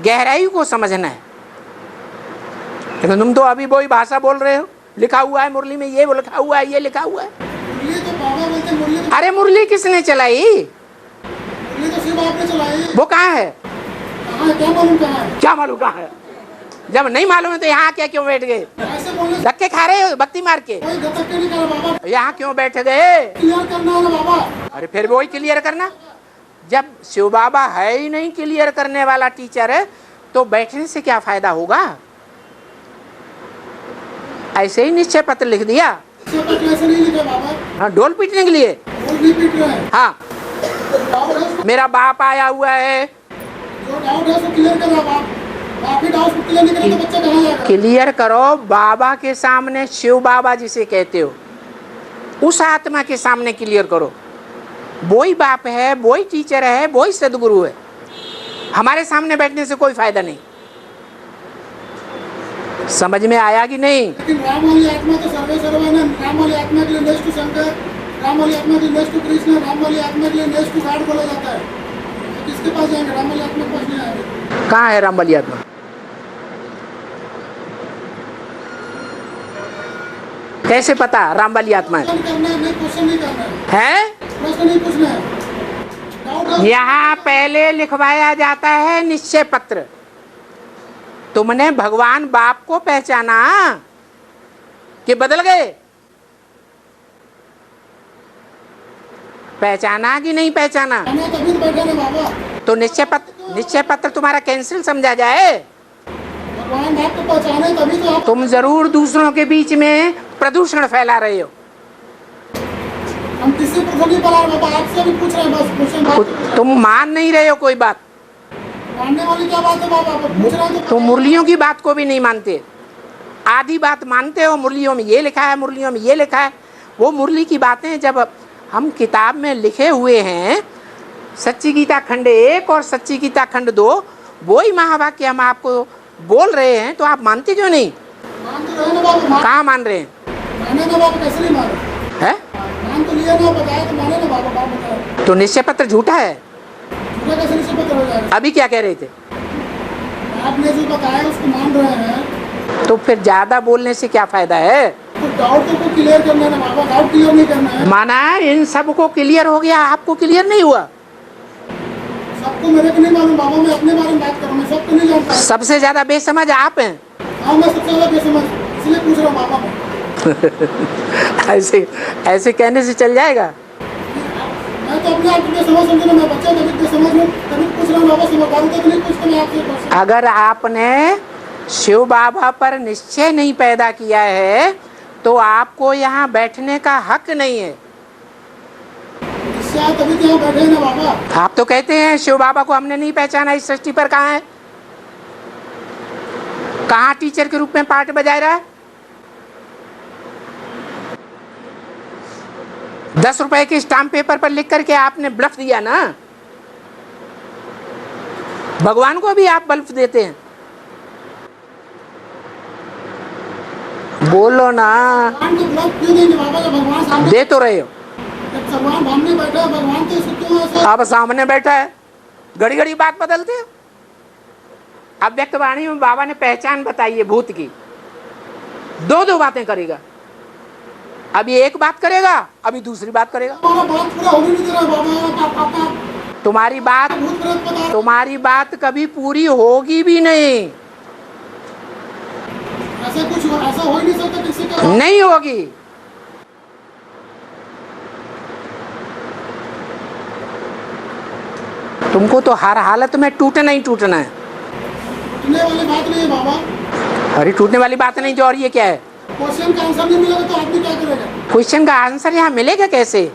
गहराई को समझना है। लेकिन तुम तो अभी वही भाषा बोल रहे हो, लिखा हुआ है मुरली में, ये लिखा हुआ है, ये लिखा हुआ है। मुरली तो बाबा बोलते हैं, मुरली तो अरे मुरली किसने चलाई? सिर्फ आपने चलाई। वो कहाँ है? कहाँ है? क्या मालूम कहाँ है? क्या मालूम कहाँ है? जब नहीं मालूम है तो यहाँ क्या क्यों बैठ गए? ऐसे बोलने से धक्के खा रहे हो बत्ती मार के? कोई गलत क्यों नहीं करा बाबा? यहाँ क्यों बैठ गए? क्लियर करना है ना बाबा। अरे फिर वही क्लियर करना। जब शिव बाबा है ही नहीं क्लियर करने वाला टीचर है तो बैठने से क्या फायदा होगा? ऐसे ही निश्चय पत्र लिख दिया। निश्चय पत्र ऐसे नहीं लिखा बाबा। हाँ, ढोल पीटने के लिए। ढोल नहीं पीट रहे हैं। हाँ, डाउट है उसको- मेरा बाप आया हुआ है। जो डाउट है उसको क्लियर करना बाप। बाप ही डाउट को क्लियर नहीं करें तो बच्चा कहाँ जाएगा? क्लियर करो बाबा के सामने, शिव बाबा जिसे कहते हो उस आत्मा के सामने क्लियर करो। वही बाप है, वही टीचर है, वही सदगुरु है। हमारे सामने बैठने से कोई फायदा नहीं। समझ में आया कि नहीं? लेकिन राम वाली आत्मा तो सर्वे सर्वानंद, राम वाली आत्मा के लिए नेक्स्ट टू शंकर, राम वाली आत्मा के लिए नेक्स्ट टू कृष्ण, राम वाली आत्मा के लिए नेक्स्ट टू गॉड बोला जाता है। तो किसके पास जाएंगे? राम वाली आत्मा के पास नहीं आएंगे। कहाँ है राम वाली आत्मा? कैसे पता राम वाली आत्मा है? क्वेश्चन करना है, नहीं क्वेश्चन नहीं करना है। है? प्रश्न नहीं पूछना है। डाउट है यहाँ पहले लिखवाया जाता है निश्चय पत्र। तुमने भगवान बाप को पहचाना कि बदल गए? पहचाना कि नहीं पहचाना? हमें तभी तो बैठे ना बाबा। तो निश्चय पत्र तुम्हारा कैंसिल समझा जाए। भगवान बाप को पहचाने तभी तो आप। तुम जरूर दूसरों के बीच में प्रदूषण फैला रहे हो। हम किसी पर नहीं पढ़ा रहे बाबा, आपसे भी पूछ रहे हैं बस क्वेश्चन। बात तुम मान नहीं रहे हो कोई बात। मानने वाली क्या बात है बाबा? आप पूछ रहे हैं तो मुरलियों की बात को भी नहीं मानते, आधी बात मानते हो। मुरलियों में ये लिखा है, मुरलियों में ये लिखा है। वो मुरली की बातें जब हम किताब में लिखे हुए हैं, सच्ची गीता खंड 1 और सच्ची गीता खंड 2, वही महावाक्य हम आपको बोल रहे हैं, तो आप मानते क्यों नहीं? मान तो रहे ना बाबा। कहाँ मान रहे हैं? माने ना बाबा, कैसे नहीं माने? है? मान तो लिया ना, बताया तो माने ना बाबा। बाप बताया तो निश्चय पत्र झूठा है। झूठा कैसे निश्चय पत्र हो जाएगा? अभी क्या कह रहे थे? आपने जो बताया उसको मान रहे हैं तो फिर ज्यादा बोलने से क्या फायदा है? तो डाउट को क्लियर करना है ना बाबा। डाउट क्लियर नहीं करना है। माना इन सब को क्लियर हो गया, आपको क्लियर नहीं हुआ। सबको मेरे को नहीं मालूम बाबा, मैं अपने बारे में बात करूँ, मैं सबको नहीं जानता। सबसे ज्यादा बेसमझ आप हैं। हाँ, मैं सबसे ज्यादा बेसमझ, इसलिए पूछ रहा हूँ बाबा मैं। ऐसे कहने से चल जाएगा? मैं तो अपने आप को समझ समझ रहा, मैं बच्चा तभी तो समझ लूँ, तभी पूछ रहा हूँ बाबा। समझदारी तक नहीं पूछता मैं आपसे क्वेश्चन। अगर आपने शिव बाबा पर निश्चय नहीं पैदा किया है तो आपको यहाँ बैठने का हक नहीं है। इससे आप तभी तो यहाँ बैठे हैं ना बाबा। आप तो कहते हैं शिव बाबा को हमने नहीं पहचाना, इस सृष्टि पर कहाँ है? कहाँ टीचर के रूप में पार्ट बजा रहा है? 10 रुपए के स्टाम्प पेपर पर लिख करके आपने ब्लफ दिया ना। भगवान को भी आप ब्लफ देते हैं। बोलो ना, भगवान को ब्लॉक क्यों देंगे बाबा, जब भगवान सामने, दे तो रहे हो। जब भगवान सामने बैठा है, भगवान तो इसको क्यों ऐसे, अब सामने बैठा है, घड़ी घड़ी बात बदलते हो। अब व्यक्तवाणी में बाबा ने पहचान बताई है भूत की, दो दो बातें करेगा। अभी एक बात करेगा, अभी दूसरी बात करेगा। हमारा बात पूरा होने नहीं दे रहा बाबा, पापा तुम्हारी बात, भूत प्रेत बता रहे, तुम्हारी बात कभी पूरी होगी भी नहीं, ऐसा कुछ ऐसा हो ही नहीं सकता किसी का। नहीं होगी। तुमको तो हर हालत में टूटना ही टूटना है। टूटने वाली बात नहीं है बाबा, अरे टूटने वाली बात नहीं, जो और ये क्या है? क्वेश्चन का आंसर नहीं मिलेगा तो आदमी क्या करेगा? क्वेश्चन का आंसर यहाँ मिलेगा कैसे?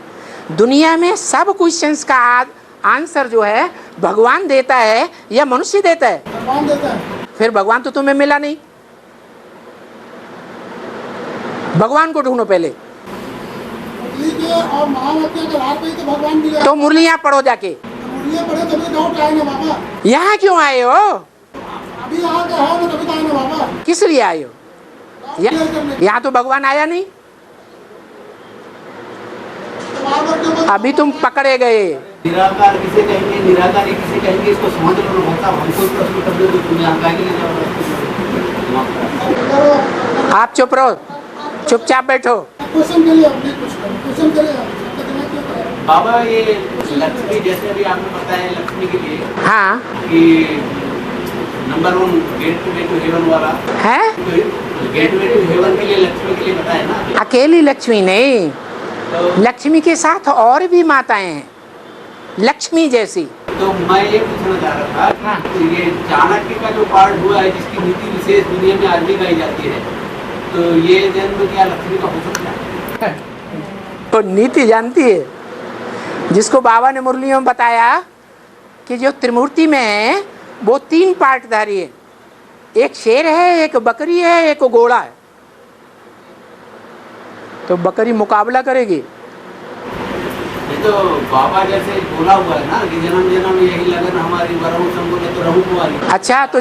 दुनिया में सब क्वेश्चंस का आंसर जो है भगवान देता है या मनुष्य देता है? भगवान देता है। फिर भगवान तो तुम्हें मिला नहीं, भगवान को ढूंढो पहले। मुरली के और महावाक्य के आधार पे ही तो भगवान मिले। तो मुरलियाँ पढ़ो जाके। मुरलियाँ पढ़े तभी डाउट आए ना बाबा। यहाँ क्यों आए हो? अभी यहाँ का है ना, तभी तो आए ना बाबा। किस लिए आए हो? यहाँ तो भगवान आया नहीं, तो बार-बार क्यों बोल- अभी तुम पकड़े गए। निराकार किसे कहेंगे, निराकारी किसे कहेंगे, इसको समझ लो। भक्ता हमको प्रश्न कर दो तो तुम यहाँ का ले जाओ। आप चुप रहो, चुपचाप बैठो। क्वेश्चन के लिए अपने क्वेश्चन करें, आपका दिमाग क्यों खराब है? बाबा ये लक्ष्मी, जैसे अभी आपने बताया लक्ष्मी के लिए हाँ कि नंबर 1 गेटवे टू हेवन वाला है, गेटवे टू हेवन के लिए लक्ष्मी के लिए बताया ना। अकेली लक्ष्मी नहीं, तो लक्ष्मी के साथ और भी माताएं हैं लक्ष्मी जैसी। तो मैं ये पूछना चाह रहा था कि ये चाणक्य का जो पार्ट हुआ है, जिसकी नीति विशेष दुनिया में आज भी गाई जाती है, तो ये जन्म क्या लक्ष्मी का हो सकता है? तो नीति जानती है, जिसको बाबा ने मुरलियों में बताया कि जो त्रिमूर्ति में है वो 3 पार्टधारी है, एक शेर है, एक बकरी है, एक घोड़ा है। तो बकरी मुकाबला करेगी। ये तो बाबा जैसे बोला हुआ है ना कि जन्म जन्म यही लगन हमारी, वरहु संबोले तो रहु कुंवारी। अच्छा, तो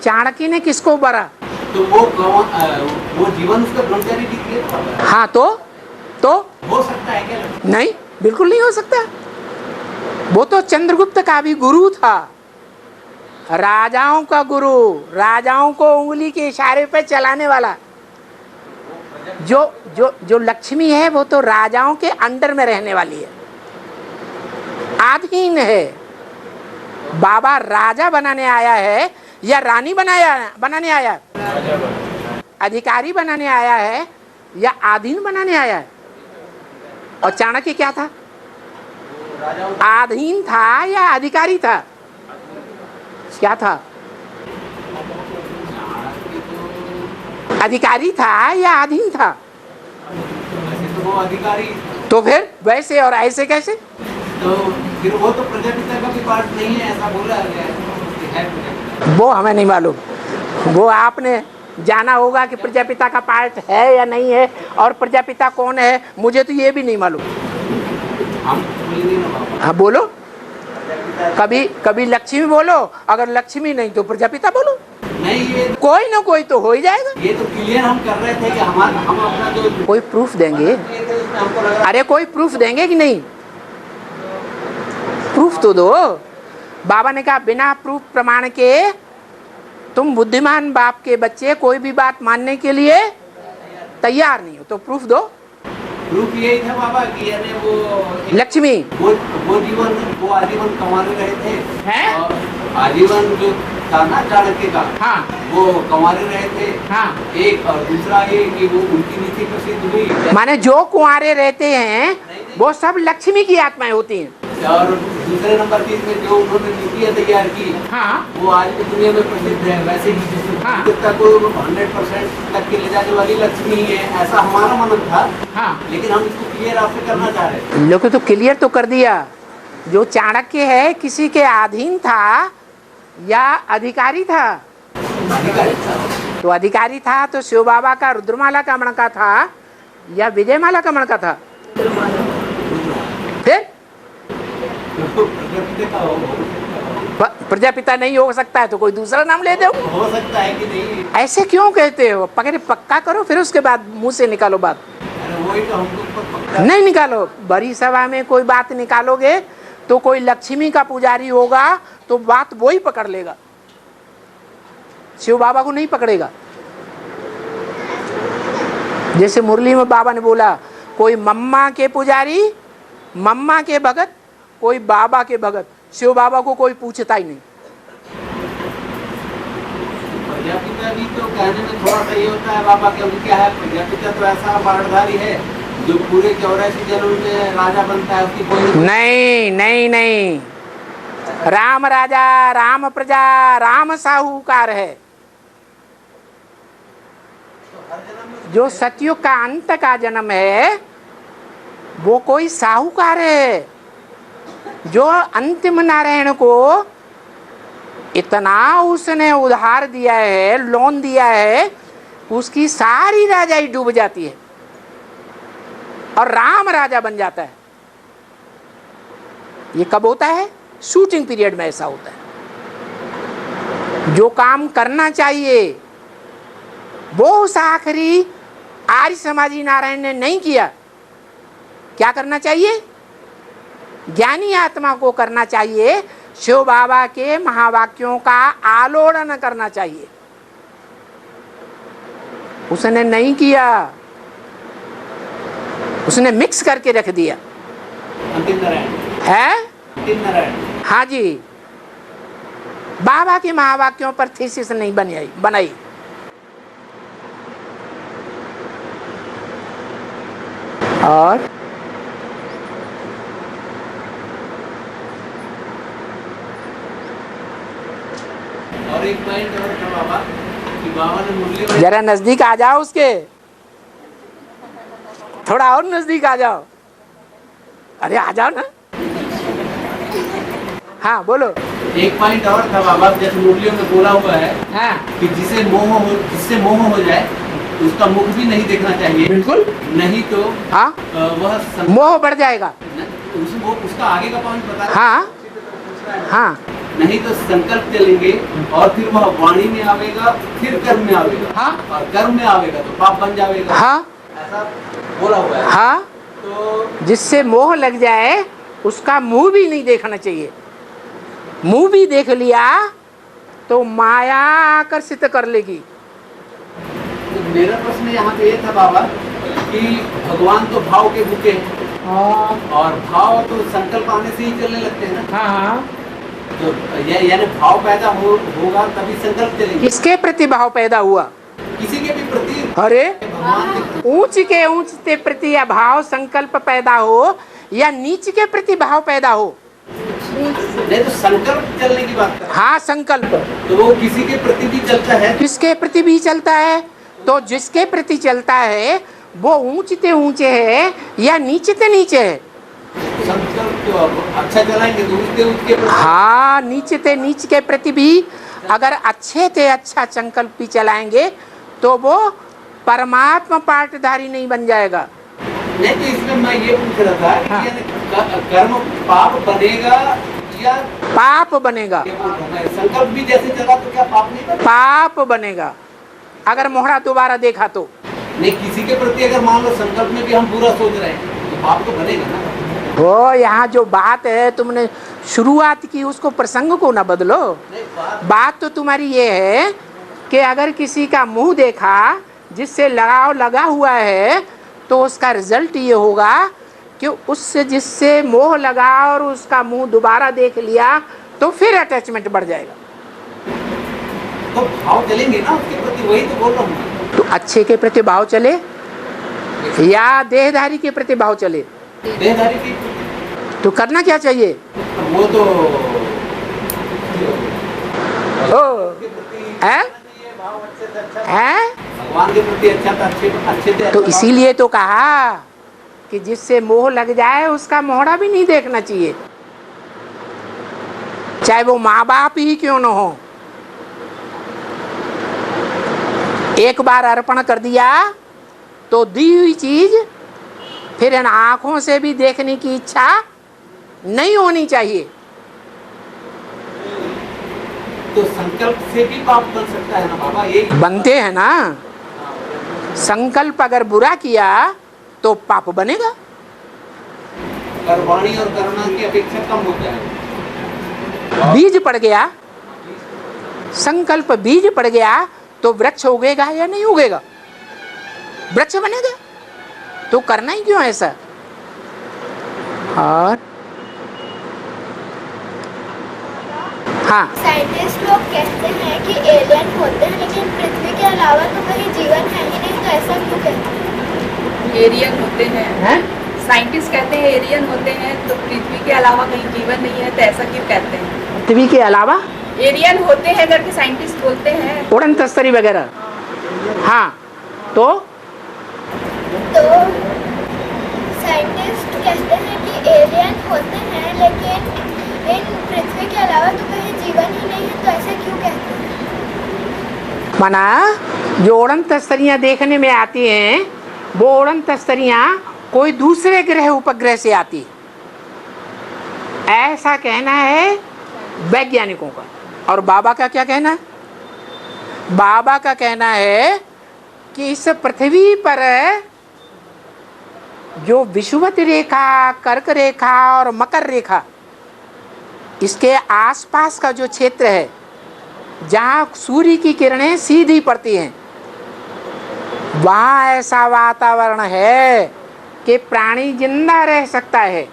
चाणक्य ने किसको बरा? तो वो जीवन उसका ब्रह्मचारी जी के लिए था। हाँ, तो हो सकता है क्या लक्ष्मी? नहीं, बिल्कुल नहीं हो सकता। वो तो चंद्रगुप्त का भी गुरु था, राजाओं का गुरु, राजाओं को उंगली के इशारे पे चलाने वाला। जो लक्ष्मी है वो तो राजाओं के अंडर में रहने वाली है, अधीन है। बाबा राजा बनाने आया है या रानी बनाने आया है? अधिकारी बनाने आया है या अधीन बनाने आया है? और चाणक्य क्या था? अधीन था या अधिकारी था? क्या था? अधिकारी था या अधीन था? वैसे तो वो अधिकारी, तो फिर वैसे और ऐसे कैसे? तो फिर वो तो प्रजापिता का भी पार्ट नहीं है, ऐसा बोला गया है प्रजापिता। वो हमें नहीं मालूम, वो आपने जाना होगा कि प्रजापिता का पार्ट है या नहीं है, और प्रजापिता कौन है मुझे तो ये भी नहीं मालूम। हम बोलेंगे ना बाबा, हाँ बोलो, कभी लक्ष्मी बोलो, अगर लक्ष्मी नहीं तो प्रजापिता बोलो। नहीं ये कोई ना कोई तो हो ही जाएगा। ये तो क्लियर हम कर रहे थे कि हम अपना जो कोई प्रूफ देंगे? हमको लग रहा अरे कोई प्रूफ देंगे कि नहीं? प्रूफ तो दो। बाबा ने कहा बिना प्रूफ प्रमाण के तुम बुद्धिमान बाप के बच्चे कोई भी बात मानने के लिए तैयार नहीं हो, तो प्रूफ दो। प्रूफ यही था बाबा कि यानी वो लक्ष्मी वो जीवन वो आजीवन कंवारे रहे थे, हैं? और आजीवन जो था ना चाणक्य का, हाँ वो कंवारे रहे थे। हाँ, एक और दूसरा ये कि वो उनकी नीति प्रसिद्ध हुई, माने जो कुंवारे रहते हैं वो सब लक्ष्मी की आत्माएं होती हैं। और दूसरे नंबर 3 में जो उन्होंने नीतियाँ तैयार की हाँ वो आज की दुनिया में प्रसिद्ध है। वैसे ही हाँ। को 100% तक के ले जाने वाली लक्ष्मी है, ऐसा हमारा मन था। हाँ, लेकिन हम इसको क्लियर आपसे करना चाह रहे थे। लोग तो क्लियर तो कर दिया। जो चाणक्य है किसी के अधीन था या अधिकारी था? अधिकारी था। तो अधिकारी था तो शिव बाबा का रुद्रमाला का मणका था या विजयमाला का मणका था? फिर प्रजापिता का हो सकता है। प्रजापिता नहीं हो सकता है तो कोई दूसरा नाम ले दो। हो सकता है कि नहीं? ऐसे क्यों कहते हो? पकड़े पक्का करो, फिर उसके बाद मुंह से निकालो बात। अरे वही तो हमको पक्का नहीं निकालो। बड़ी सभा में कोई बात निकालोगे तो कोई लक्ष्मी का पुजारी होगा तो बात वो ही पकड़ लेगा, शिव बाबा को नहीं पकड़ेगा। जैसे मुरली में बाबा ने बोला, कोई मम्मा के पुजारी, मम्मा के भगत, कोई बाबा के भगत, शिव बाबा को कोई पूछता ही नहीं। प्रजापिता भी तो कहने में थोड़ा सा ये होता है बाबा, क्योंकि क्या है, प्रजापिता तो ऐसा बारदारी है जो पूरे 84 जन्म में राजा बनता है, उसकी कोई नहीं नहीं नहीं, राम राजा, राम प्रजा, राम साहूकार है। जो सतयुग का अंत का जन्म है वो कोई साहूकार है। जो अंतिम नारायण को इतना उसने उधार दिया है, लोन दिया है, उसकी सारी राजाई डूब जाती है और राम राजा बन जाता है। ये कब होता है? शूटिंग पीरियड में ऐसा होता है। जो काम करना चाहिए वो उस आखिरी आर्य समाजी नारायण ने नहीं किया। क्या करना चाहिए? ज्ञानी आत्मा को करना चाहिए, शिव बाबा के महावाक्यों का आलोड़न करना चाहिए। उसने नहीं किया, उसने मिक्स करके रख दिया। अंतिम नारायण है? अंतिम नारायण। हाँ जी, बाबा के महावाक्यों पर थीसिस नहीं बनाई। और एक पॉइंट और था बाबा कि बाबा ने मुरली में जरा नजदीक आ जाओ, उसके थोड़ा और नजदीक आ जाओ। अरे आ जाओ ना। हाँ बोलो। एक पॉइंट और था बाबा, जैसे मुरलियों में बोला हुआ है हाँ कि जिससे मोह हो जाए उसका मुख भी नहीं देखना चाहिए। बिल्कुल। नहीं तो हाँ वह मोह बढ़ जाएगा। उसका आगे का पॉइंट बता। हाँ हाँ नहीं तो संकल्प चलेंगे और फिर वह वाणी में आवेगा, फिर कर्म में आवेगा। हाँ। और कर्म में आवेगा तो पाप बन जाएगा। हाँ ऐसा बोला हुआ है। हाँ, तो जिससे मोह लग जाए उसका मुंह भी नहीं देखना चाहिए। मुंह भी देख लिया तो माया आकर्षित कर लेगी। तो मेरा प्रश्न यहाँ पे ये था बाबा कि भगवान तो भाव के भूखे हैं और भाव तो संकल्प आने से ही चलने लगते हैं ना। हाँ। तो यानी भाव पैदा होगा तभी संकल्प चलेंगे। किसके प्रति भाव पैदा हुआ? किसी के भी प्रति। अरे भगवान के ऊंच के ऊंच के प्रति या भाव संकल्प पैदा हो या नीच के प्रति भाव पैदा हो। नहीं तो संकल्प चलने की बात कर। हाँ संकल्प तो वो किसी के प्रति भी चलता है। किसके प्रति भी चलता है। तो जिसके प्रति चलता है वो ऊंचते ऊंचे है या नीचते नीचे है। संकल्प तो अच्छा चलाएंगे तो उसके प्रति। हाँ नीचते नीच के प्रति भी अगर अच्छे से अच्छा संकल्प भी चलाएंगे तो वो परमात्मा पाठधारी नहीं बन जाएगा। नहीं तो इसमें मैं ये पूछ रहा था कि यानी कर्म पाप बनेगा या पाप बनेगा। संकल्प भी जैसे चला तो क्या पाप नहीं बनेगा? पाप बनेगा अगर मोहरा दोबारा देखा तो। नहीं किसी के प्रति अगर मान लो संकल्प में भी हम बुरा सोच रहे हैं तो पाप तो बनेगा ना। वो यहाँ जो बात है तुमने शुरुआत की उसको प्रसंग को ना बदलो। नहीं बात तो तुम्हारी ये है कि अगर किसी का मुंह देखा जिससे लगाव लगा हुआ है तो उसका रिजल्ट ये होगा कि उससे जिससे मोह लगा और उसका मुंह दोबारा देख लिया तो फिर अटैचमेंट बढ़ जाएगा। तो भाव चलेंगे ना उसके प्रति, वही तो बोल रहा हूँ। तो अच्छे के प्रति भाव चले या देहधारी के प्रति भाव चले। देहधारी की तो करना क्या चाहिए? वो तो ओ है है भगवान के प्रति अच्छा था, अच्छे थे। तो इसीलिए तो कहा कि जिससे मोह लग जाए उसका मोहरा भी नहीं देखना चाहिए, चाहे वो माँ बाप ही क्यों न हो। एक बार अर्पण कर दिया तो दी हुई चीज फिर इन आंखों से भी देखने की इच्छा नहीं होनी चाहिए। तो संकल्प से भी पाप बन सकता है ना बाबा, एक बनते हैं ना। संकल्प अगर बुरा किया तो पाप बनेगा। कर्मवाणी और कर्म की अपेक्षा कम होता है। बीज पड़ गया, संकल्प बीज पड़ गया तो वृक्ष उगेगा या नहीं उगेगा? वृक्ष बनेगा। तो करना ही क्यों ऐसा? और हाँ, साइंटिस्ट लोग कहते हैं कि एलियन होते हैं, लेकिन पृथ्वी के अलावा तो कहीं जीवन है ही नहीं, तो ऐसा क्यों कहते हैं? एरियन होते हैं, साइंटिस्ट कहते हैं एरियन होते हैं, तो पृथ्वी के अलावा कहीं जीवन नहीं है, तो ऐसा क्यों कहते हैं? पृथ्वी के अलावा एरियन होते हैं करके साइंटिस्ट बोलते हैं। उड़न तस्तरी वगैरह। हाँ, तो साइंटिस्ट कहते हैं कि एलियन होते हैं, लेकिन इन पृथ्वी के अलावा तो कहीं जीवन ही नहीं है, तो ऐसे क्यों कहते हैं? माना जो उड़न तस्तरियां देखने में आती हैं, वो उड़न तस्तरियां कोई दूसरे ग्रह उपग्रह से आती है, ऐसा कहना है वैज्ञानिकों का। और बाबा का क्या कहना है? बाबा का कहना है कि इस पृथ्वी पर जो विषुवत रेखा, कर्क रेखा और मकर रेखा, इसके आसपास का जो क्षेत्र है जहाँ सूर्य की किरणें सीधी पड़ती हैं, वहाँ ऐसा वातावरण है कि प्राणी जिंदा रह सकता है।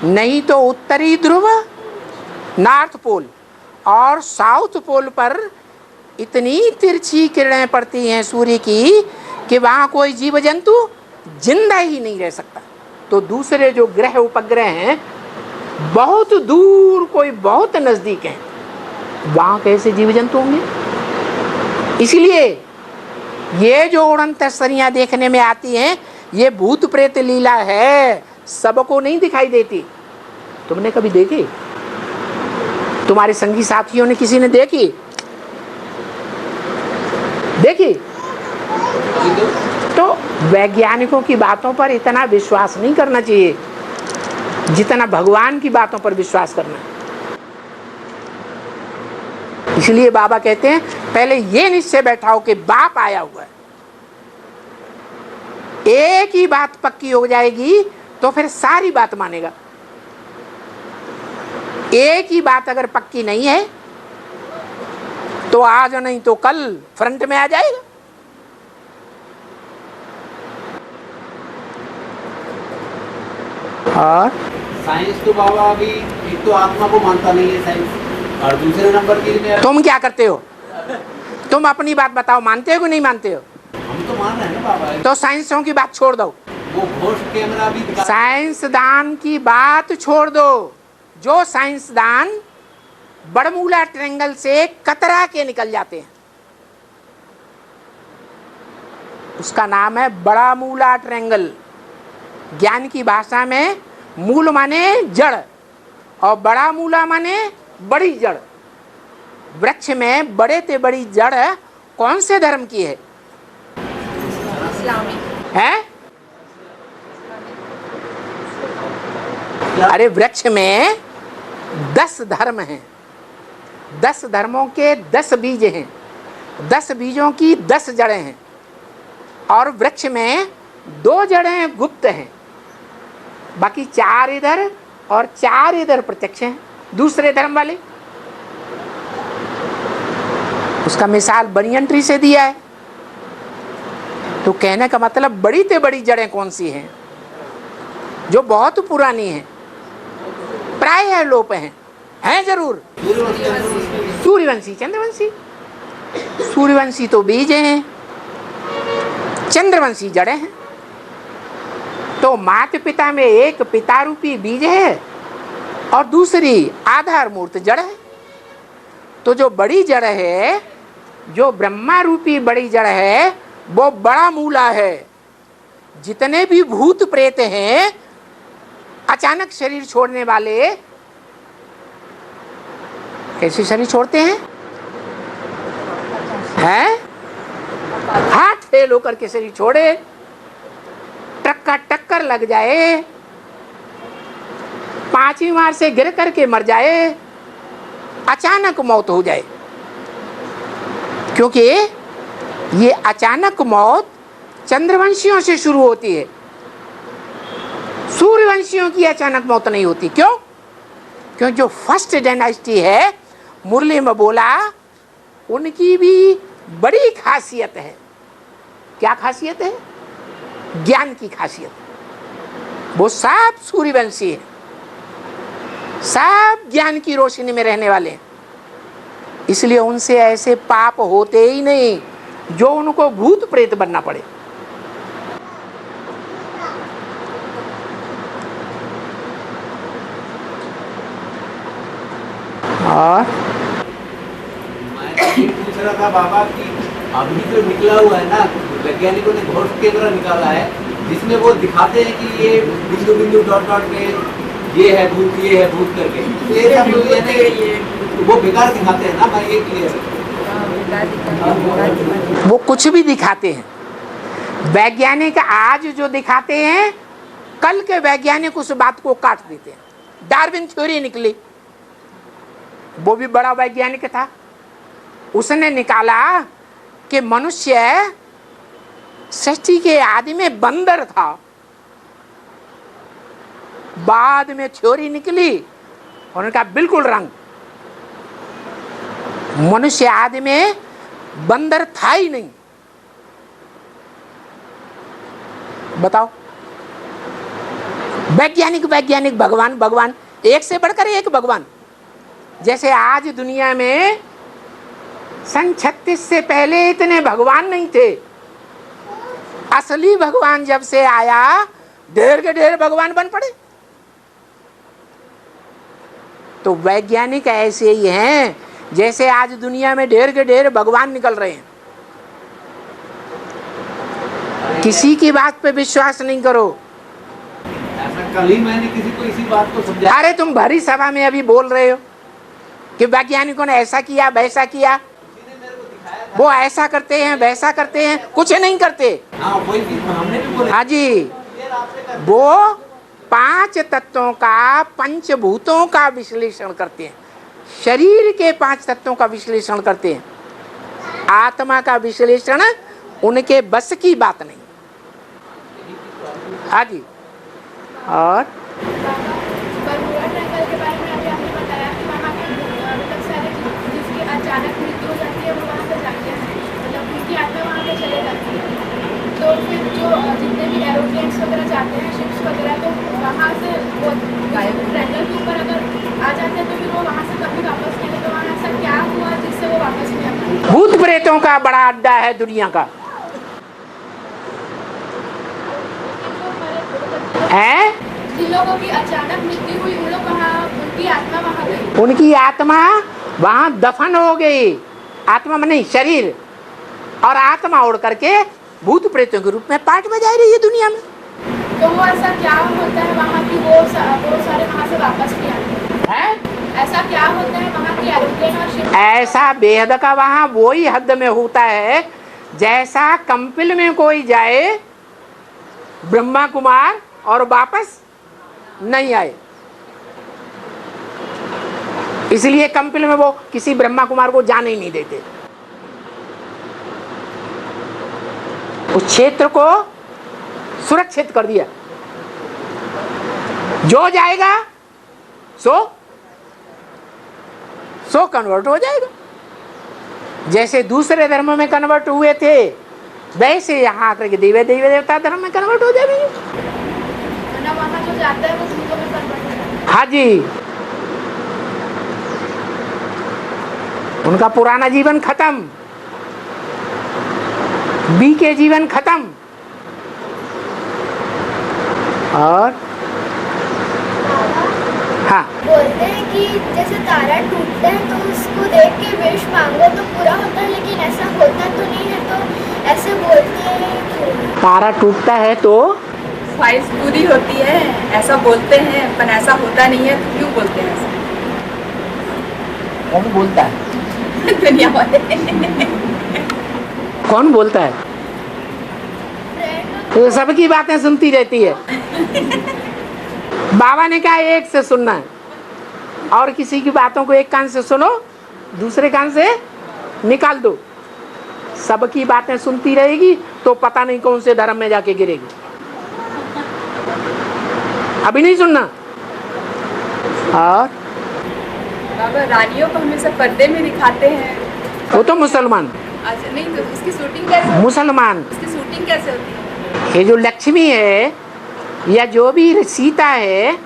नहीं तो उत्तरी ध्रुव, नॉर्थ पोल और साउथ पोल पर इतनी तिरछी किरणें पड़ती हैं सूर्य की कि वहाँ कोई जीव जंतु जिंदा ही नहीं रह सकता। तो दूसरे जो ग्रह उपग्रह हैं बहुत दूर, कोई बहुत नजदीक हैं, वहाँ कैसे जीव जंतु होंगे? इसलिए ये जो उड़न तस्तरियां देखने में आती हैं, ये भूत प्रेत लीला है, सबको नहीं दिखाई देती। तुमने कभी देखी? तुम्हारे संगी साथियों ने किसी ने देखी? देखी? तो वैज्ञानिकों की बातों पर इतना विश्वास नहीं करना चाहिए जितना भगवान की बातों पर विश्वास करना है। इसलिए बाबा कहते हैं पहले ये निश्चय बैठाओ कि बाप आया हुआ है। एक ही बात पक्की हो जाएगी तो फिर सारी बात मानेगा। एक ही बात अगर पक्की नहीं है तो आज नहीं तो कल फ्रंट में आ जाएगा। और साइंस तो बाबा अभी एक तो आत्मा को मानता नहीं है साइंस, और दूसरे नंबर के लिए तुम क्या करते हो? तुम अपनी बात बताओ, मानते हो कि नहीं मानते हो? हम तो मान रहे हैं ना बाबा। तो साइंसों की बात छोड़ दो, वो घोस्ट कैमरा भी दिखा, साइंसदान की बात छोड़ दो। जो साइंसदान बरमूला ट्रायंगल से कतरा के निकल जाते हैं उसका नाम है बड़ा मूला ट्रायंगल। ज्ञान की भाषा में मूल माने जड़ और बड़ा मूला माने बड़ी जड़। वृक्ष में बड़े ते बड़ी जड़ कौन से धर्म की है? इस्लामिक है? अरे वृक्ष में 10 धर्म हैं, 10 धर्मों के 10 बीज हैं, 10 बीजों की 10 जड़ें हैं, और वृक्ष में 2 जड़ें गुप्त हैं, बाकी 4 इधर और 4 इधर प्रत्यक्ष हैं दूसरे धर्म वाले। उसका मिसाल बनियन ट्री से दिया है। तो कहने का मतलब बड़ी से बड़ी जड़ें कौन सी हैं जो बहुत पुरानी हैं, प्राय लोप हैं जरूर। सूर्यवंशी, चंद्रवंशी। सूर्यवंशी तो बीज हैं, चंद्रवंशी जड़ें हैं। तो माता पिता में एक पिता रूपी बीज है और दूसरी आधार मूर्त जड़ है। तो जो बड़ी जड़ है, जो ब्रह्मा रूपी बड़ी जड़ है, वो बड़ा मूला है। जितने भी भूत प्रेत हैं, अचानक शरीर छोड़ने वाले कैसे शरीर छोड़ते हैं? हार्ट फेल होकर के शरीर छोड़े, ट्रक का टक्कर लग जाए, 5वीं बार से गिर करके मर जाए, अचानक मौत हो जाए, क्योंकि ये अचानक मौत चंद्रवंशियों से शुरू होती है, सूर्यवंशियों की अचानक मौत नहीं होती। क्यों? क्योंकि जो फर्स्ट डायनेस्टी है, मुरली में बोला, उनकी भी बड़ी खासियत है। क्या खासियत है? ज्ञान की खासियत। वो सब सूर्यवंशी है, सब ज्ञान की रोशनी में रहने वाले हैं, इसलिए उनसे ऐसे पाप होते ही नहीं जो उनको भूत प्रेत बनना पड़े। और मैं ये पूछ रहा था बाबा कि अभी जो निकला हुआ है ना, वैज्ञानिकों ने घोष केंद्र निकाला है, जिसमें वो दिखाते हैं कि ये बिंदु बिंदु डॉट डॉट में ये है भूत करके, तो ये सब लोग ये वो बेकार दिखाते हैं ना। मैं ये क्लियर, वो कुछ भी दिखाते हैं। वैज्ञानिक आज जो दिखाते हैं, कल के वैज्ञानिक उस बात को काट देते हैं। डार्विन थ्योरी निकली, वो भी बड़ा वैज्ञानिक था, उसने निकाला कि मनुष्य सृष्टि के आदि में बंदर था। बाद में थ्योरी निकली, उनका बिल्कुल रंग, मनुष्य आदि में बंदर था ही नहीं। बताओ, वैज्ञानिक भगवान, एक से बढ़कर एक भगवान। जैसे आज दुनिया में सन 36 से पहले इतने भगवान नहीं थे, असली भगवान जब से आया, ढेर के ढेर भगवान बन पड़े। तो वैज्ञानिक ऐसे ही हैं, जैसे आज दुनिया में ढेर के ढेर भगवान निकल रहे हैं। किसी की बात पे विश्वास नहीं करो। ऐसा कल ही मैंने किसी को इसी बात को समझाया। अरे तुम भरी सभा में अभी बोल रहे हो कि वैज्ञानिकों ने ऐसा किया वैसा किया, वो ऐसा करते हैं वैसा करते हैं, कुछ नहीं करते। हाँ, वही चीज हमने भी बोला। हाँ जी, वो 5 तत्वों का, पंचभूतों का विश्लेषण करते हैं, शरीर के 5 तत्वों का विश्लेषण करते हैं। आत्मा का विश्लेषण उनके बस की बात नहीं। हाँ जी। और बरमुडा ट्रायंगल के बारे में अभी आपने बताया कि वहाँ के मतलब सारे जिसकी अचानक मृत्यु हो जाती है वो वहाँ पे जाते हैं, मतलब उनकी आत्मा वहाँ पे चले जाती है। तो फिर जो जितने भी एरोप्लेन्स वगैरह जाते हैं, शिप्स वगैरह, तो वहाँ से वो ट्रायंगल के ऊपर अगर आ जाते हैं तो फिर वो वहाँ से कभी वापस नहीं आते। तो वहाँ ऐसा क्या हुआ जिससे वो वापस नहीं आते? भूत प्रेतों का बड़ा अड्डा है दुनिया का है। जिन लोगों की अचानक मृत्यु हुई, उन लोग वहाँ, उनकी आत्मा वहाँ गई। उनकी आत्मा वहां दफन हो गई। आत्मा में नहीं, शरीर और आत्मा उड़ करके भूत प्रेतों के रूप में पार्ट बजा रही है दुनिया में। तो वो ऐसा क्या होता है वहाँ की वो सारे वहाँ से वापस नहीं आते है? ऐसा क्या होता है वहाँ की एरोप्लेन और शिप? ऐसा बेहद का वहां वही हद में होता है जैसा कंपिल में कोई जाए ब्रह्मा कुमार और वापस नहीं आए। इसलिए कंपिल में वो किसी ब्रह्मा कुमार को जाने ही नहीं देते। उस क्षेत्र को सुरक्षित कर दिया, जो जाएगा सो कन्वर्ट हो जाएगा। जैसे दूसरे धर्म में कन्वर्ट हुए थे, वैसे यहाँ आकर के देवी देवता धर्म में कन्वर्ट हो जाएंगे। ना वहाँ जो जाता है वो भूतों में कन्वर्ट हो जाता है। हाँ जी, उनका पुराना जीवन खत्म, बी के जीवन खत्म। और हाँ, बोलते हैं कि जैसे तारा टूटता है तो उसको देख के विश मांगो तो पूरा होता है, लेकिन ऐसा होता तो नहीं है। तो ऐसे बोलते हैं क्यों? तारा टूटता है तो ख्वाहिश पूरी होती है, ऐसा बोलते हैं, पर ऐसा होता नहीं है। तो क्यों बोलते हैं ऐसा? कौन बोलता है? दुनिया वाले। कौन बोलता है? तो सबकी बातें सुनती रहती है। बाबा ने कहा एक से सुनना है। और किसी की बातों को एक कान से सुनो, दूसरे कान से निकाल दो। सबकी बातें सुनती रहेगी तो पता नहीं कौन से धर्म में जाके गिरेगी। अभी नहीं सुनना। और बाबा रानियों को हमेशा पर्दे में दिखाते हैं। वो तो मुसलमान, अच्छा नहीं, तो उसकी शूटिंग कैसे मुसलमान। उसकी शूटिंग कैसे होती है? ये जो लक्ष्मी है या जो भी सीता है,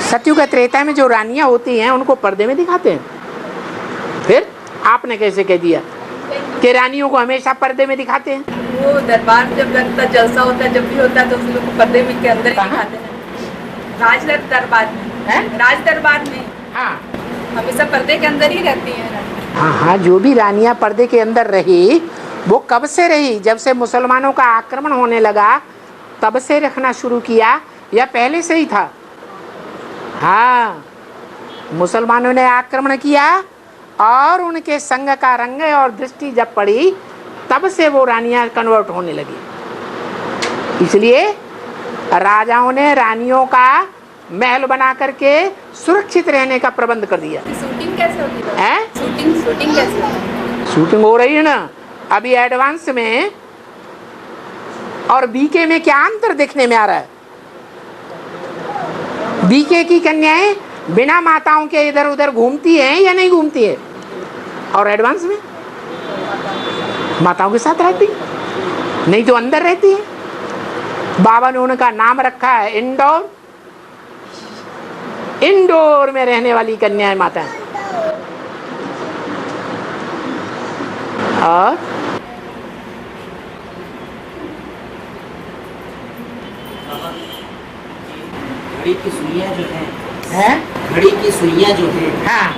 सतयुग त्रेता में जो रानियां होती हैं उनको पर्दे में दिखाते हैं। फिर आपने कैसे कह दिया कि रानियों को हमेशा पर्दे में दिखाते हैं? वो दरबार जब लगता है, जलसा होता है, जब भी होता है तो उस लोग को पर्दे में के अंदर ही दिखाते हैं। राज दरबार में हैं? राज दरबार में हाँ हमेशा पर्दे के अंदर ही रहती है। हाँ हाँ, जो भी रानियां पर्दे के अंदर रही वो कब से रही? जब से मुसलमानों का आक्रमण होने लगा तब से रखना शुरू किया या पहले से ही था? हाँ, मुसलमानों ने आक्रमण किया और उनके संग का रंग और दृष्टि जब पड़ी तब से वो रानियां कन्वर्ट होने लगी। इसलिए राजाओं ने रानियों का महल बना करके सुरक्षित रहने का प्रबंध कर दिया। शूटिंग कैसे होती है? हैं? शूटिंग कैसे होती है? शूटिंग हो रही है ना अभी एडवांस में। और बीके में क्या अंतर देखने में आ रहा है? बीके की कन्याएं बिना माताओं के इधर उधर घूमती हैं या नहीं घूमती है? और एडवांस में माताओं के साथ रहती, नहीं तो अंदर रहती है। बाबा ने उनका नाम रखा है इंडोर। इंडोर में रहने वाली कन्याएं माताएं। और घड़ी की सुइयां जो है, है? घड़ी की सुइयां जो है, हाँ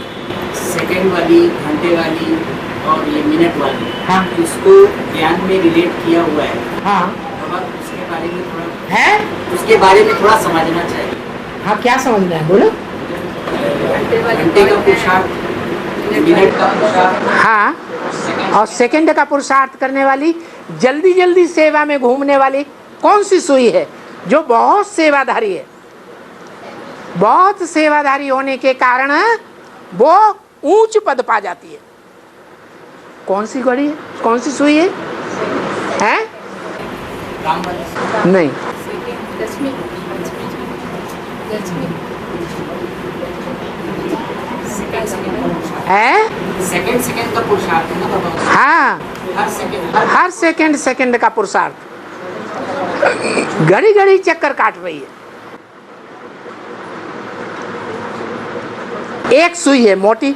सेकंड वाली, घंटे वाली और ये मिनट वाली, हाँ इसको ज्ञान में रिलेट किया हुआ है। हाँ बाबा उसके बारे में थोड़ा है। उसके बारे में थोड़ा समझना चाहिए। हाँ, क्या समझना है बोलो। घंटे का पुरुषार्थ, मिनट का पुरुषार्थ, हाँ, और सेकंड का पुरुषार्थ करने वाली, जल्दी जल्दी सेवा में घूमने वाली कौन सी सुई है? जो बहुत सेवाधारी है। बहुत सेवाधारी होने के कारण वो ऊंच पद पा जाती है। कौन सी घड़ी है? कौन सी सुई है? हैं? काम वाली नहीं, लक्ष्मी है? सेकंड का पुरुषार्थ है ना बाबा। हाँ, हर सेकंड का पुरुषार्थ। घड़ी घड़ी चक्कर काट रही है। एक सुई है मोटी,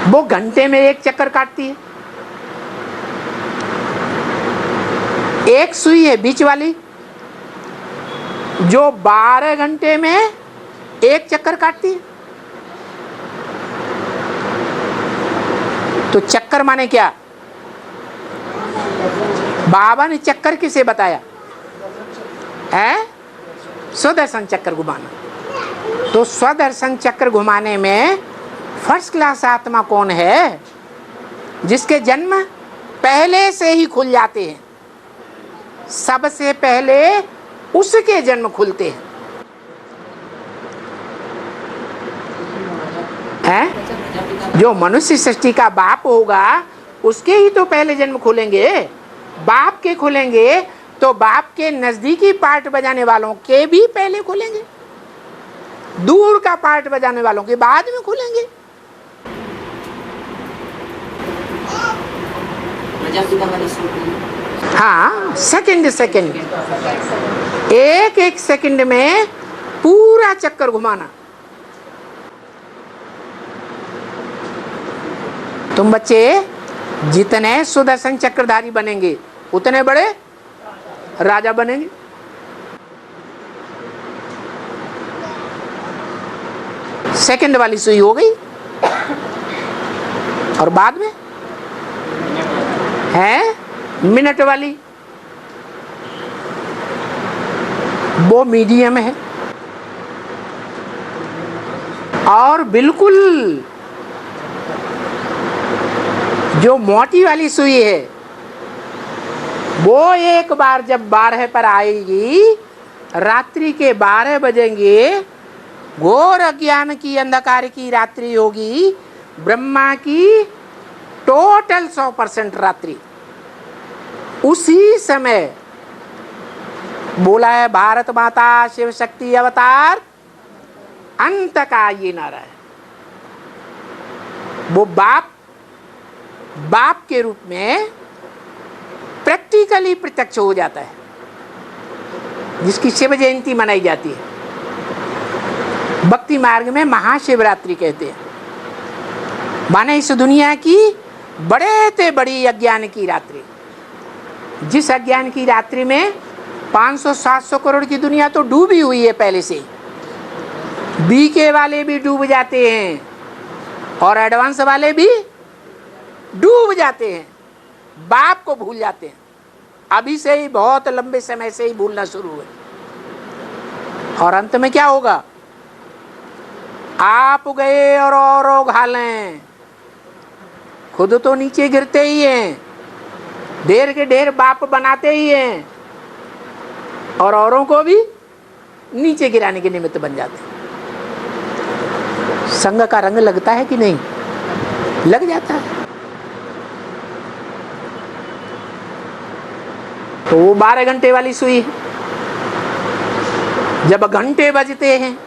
वो घंटे में एक चक्कर काटती है। एक सुई है बीच वाली जो 12 घंटे में एक चक्कर काटती है। तो चक्कर माने क्या? बाबा ने चक्कर किसे बताया है? स्वदर्शन चक्कर घुमाना। तो स्वदर्शन चक्र घुमाने में फर्स्ट क्लास आत्मा कौन है? जिसके जन्म पहले से ही खुल जाते हैं। सबसे पहले उसके जन्म खुलते हैं। जो मनुष्य सृष्टि का बाप होगा उसके ही तो पहले जन्म खुलेंगे। बाप के खुलेंगे तो बाप के नजदीकी पार्ट बजाने वालों के भी पहले खुलेंगे, दूर का पार्ट बजाने वालों के बाद में खुलेंगे। हाँ, सेकंड एक सेकंड में पूरा चक्कर घुमाना। तुम बच्चे जितने सुदर्शन चक्रधारी बनेंगे उतने बड़े राजा बनेंगे। सेकंड वाली सुई हो गई। और बाद में है मिनट वाली, वो मीडियम है। और बिल्कुल जो मोटी वाली सुई है वो एक बार जब 12 पर आएगी, रात्रि के 12 बजेंगे, घोर अज्ञान की अंधकार की रात्रि होगी, ब्रह्मा की टोटल 100% रात्रि। उसी समय बोला है भारत माता शिव शक्ति अवतार, अंत का ये नारा है। वो बाप के रूप में प्रैक्टिकली प्रत्यक्ष हो जाता है, जिसकी शिव जयंती मनाई जाती है। भक्ति मार्ग में महाशिवरात्रि कहते हैं। माने इस दुनिया की बड़े ते बड़ी अज्ञान की रात्रि, जिस अज्ञान की रात्रि में 500-700 करोड़ की दुनिया तो डूबी हुई है पहले से। बीके वाले भी डूब जाते हैं और एडवांस वाले भी डूब जाते हैं, बाप को भूल जाते हैं। अभी से ही बहुत लंबे समय से ही भूलना शुरू हुए, और अंत में क्या होगा? आप गए और औरों घालें, खुद तो नीचे गिरते ही हैं, ढेर के ढेर बाप बनाते ही हैं, और औरों को भी नीचे गिराने के निमित्त बन जाते हैं। संग का रंग लगता है कि नहीं? लग जाता है। तो वो 12 घंटे वाली सुई है। जब घंटे बजते हैं,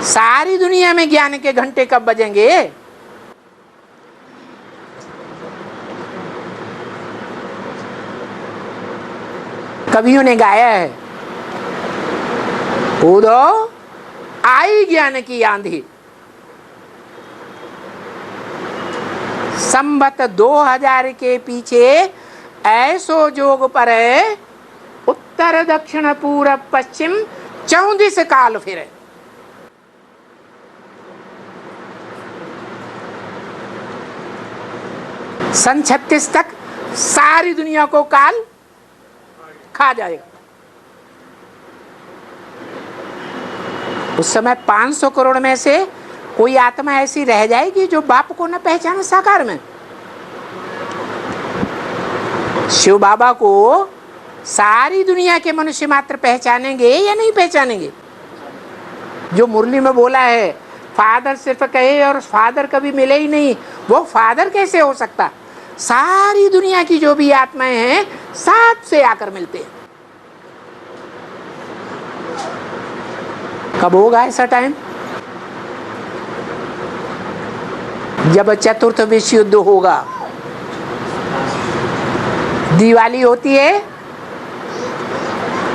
सारी दुनिया में ज्ञान के घंटे कब बजेंगे? कवियों ने गाया है, कूदो आई ज्ञान की आंधी, संबत 2000 के पीछे ऐसो जोग पर है, उत्तर दक्षिण पूरब पश्चिम 34 काल फिरे। सन 36 तक सारी दुनिया को काल खा जाएगा। उस समय 500 करोड़ में से कोई आत्मा ऐसी रह जाएगी जो बाप को न पहचाने साकार में। शिव बाबा को सारी दुनिया के मनुष्य मात्र पहचानेंगे या नहीं पहचानेंगे? जो मुरली में बोला है, फादर सिर्फ कहे और फादर कभी मिले ही नहीं, वो फादर कैसे हो सकता? सारी दुनिया की जो भी आत्माएं हैं साथ से आकर मिलते हैं। कब होगा ऐसा टाइम? जब चतुर्थ विश्व युद्ध होगा। दिवाली होती है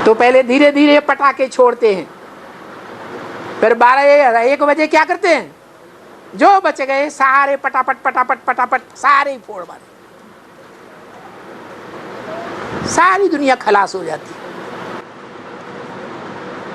तो पहले धीरे धीरे पटाखे छोड़ते हैं, फिर 12-1 बजे क्या करते हैं? जो बच गए सारे पटापट पटापट पटापट सारे ही फोड़ मारे, सारी दुनिया खलास हो जाती है।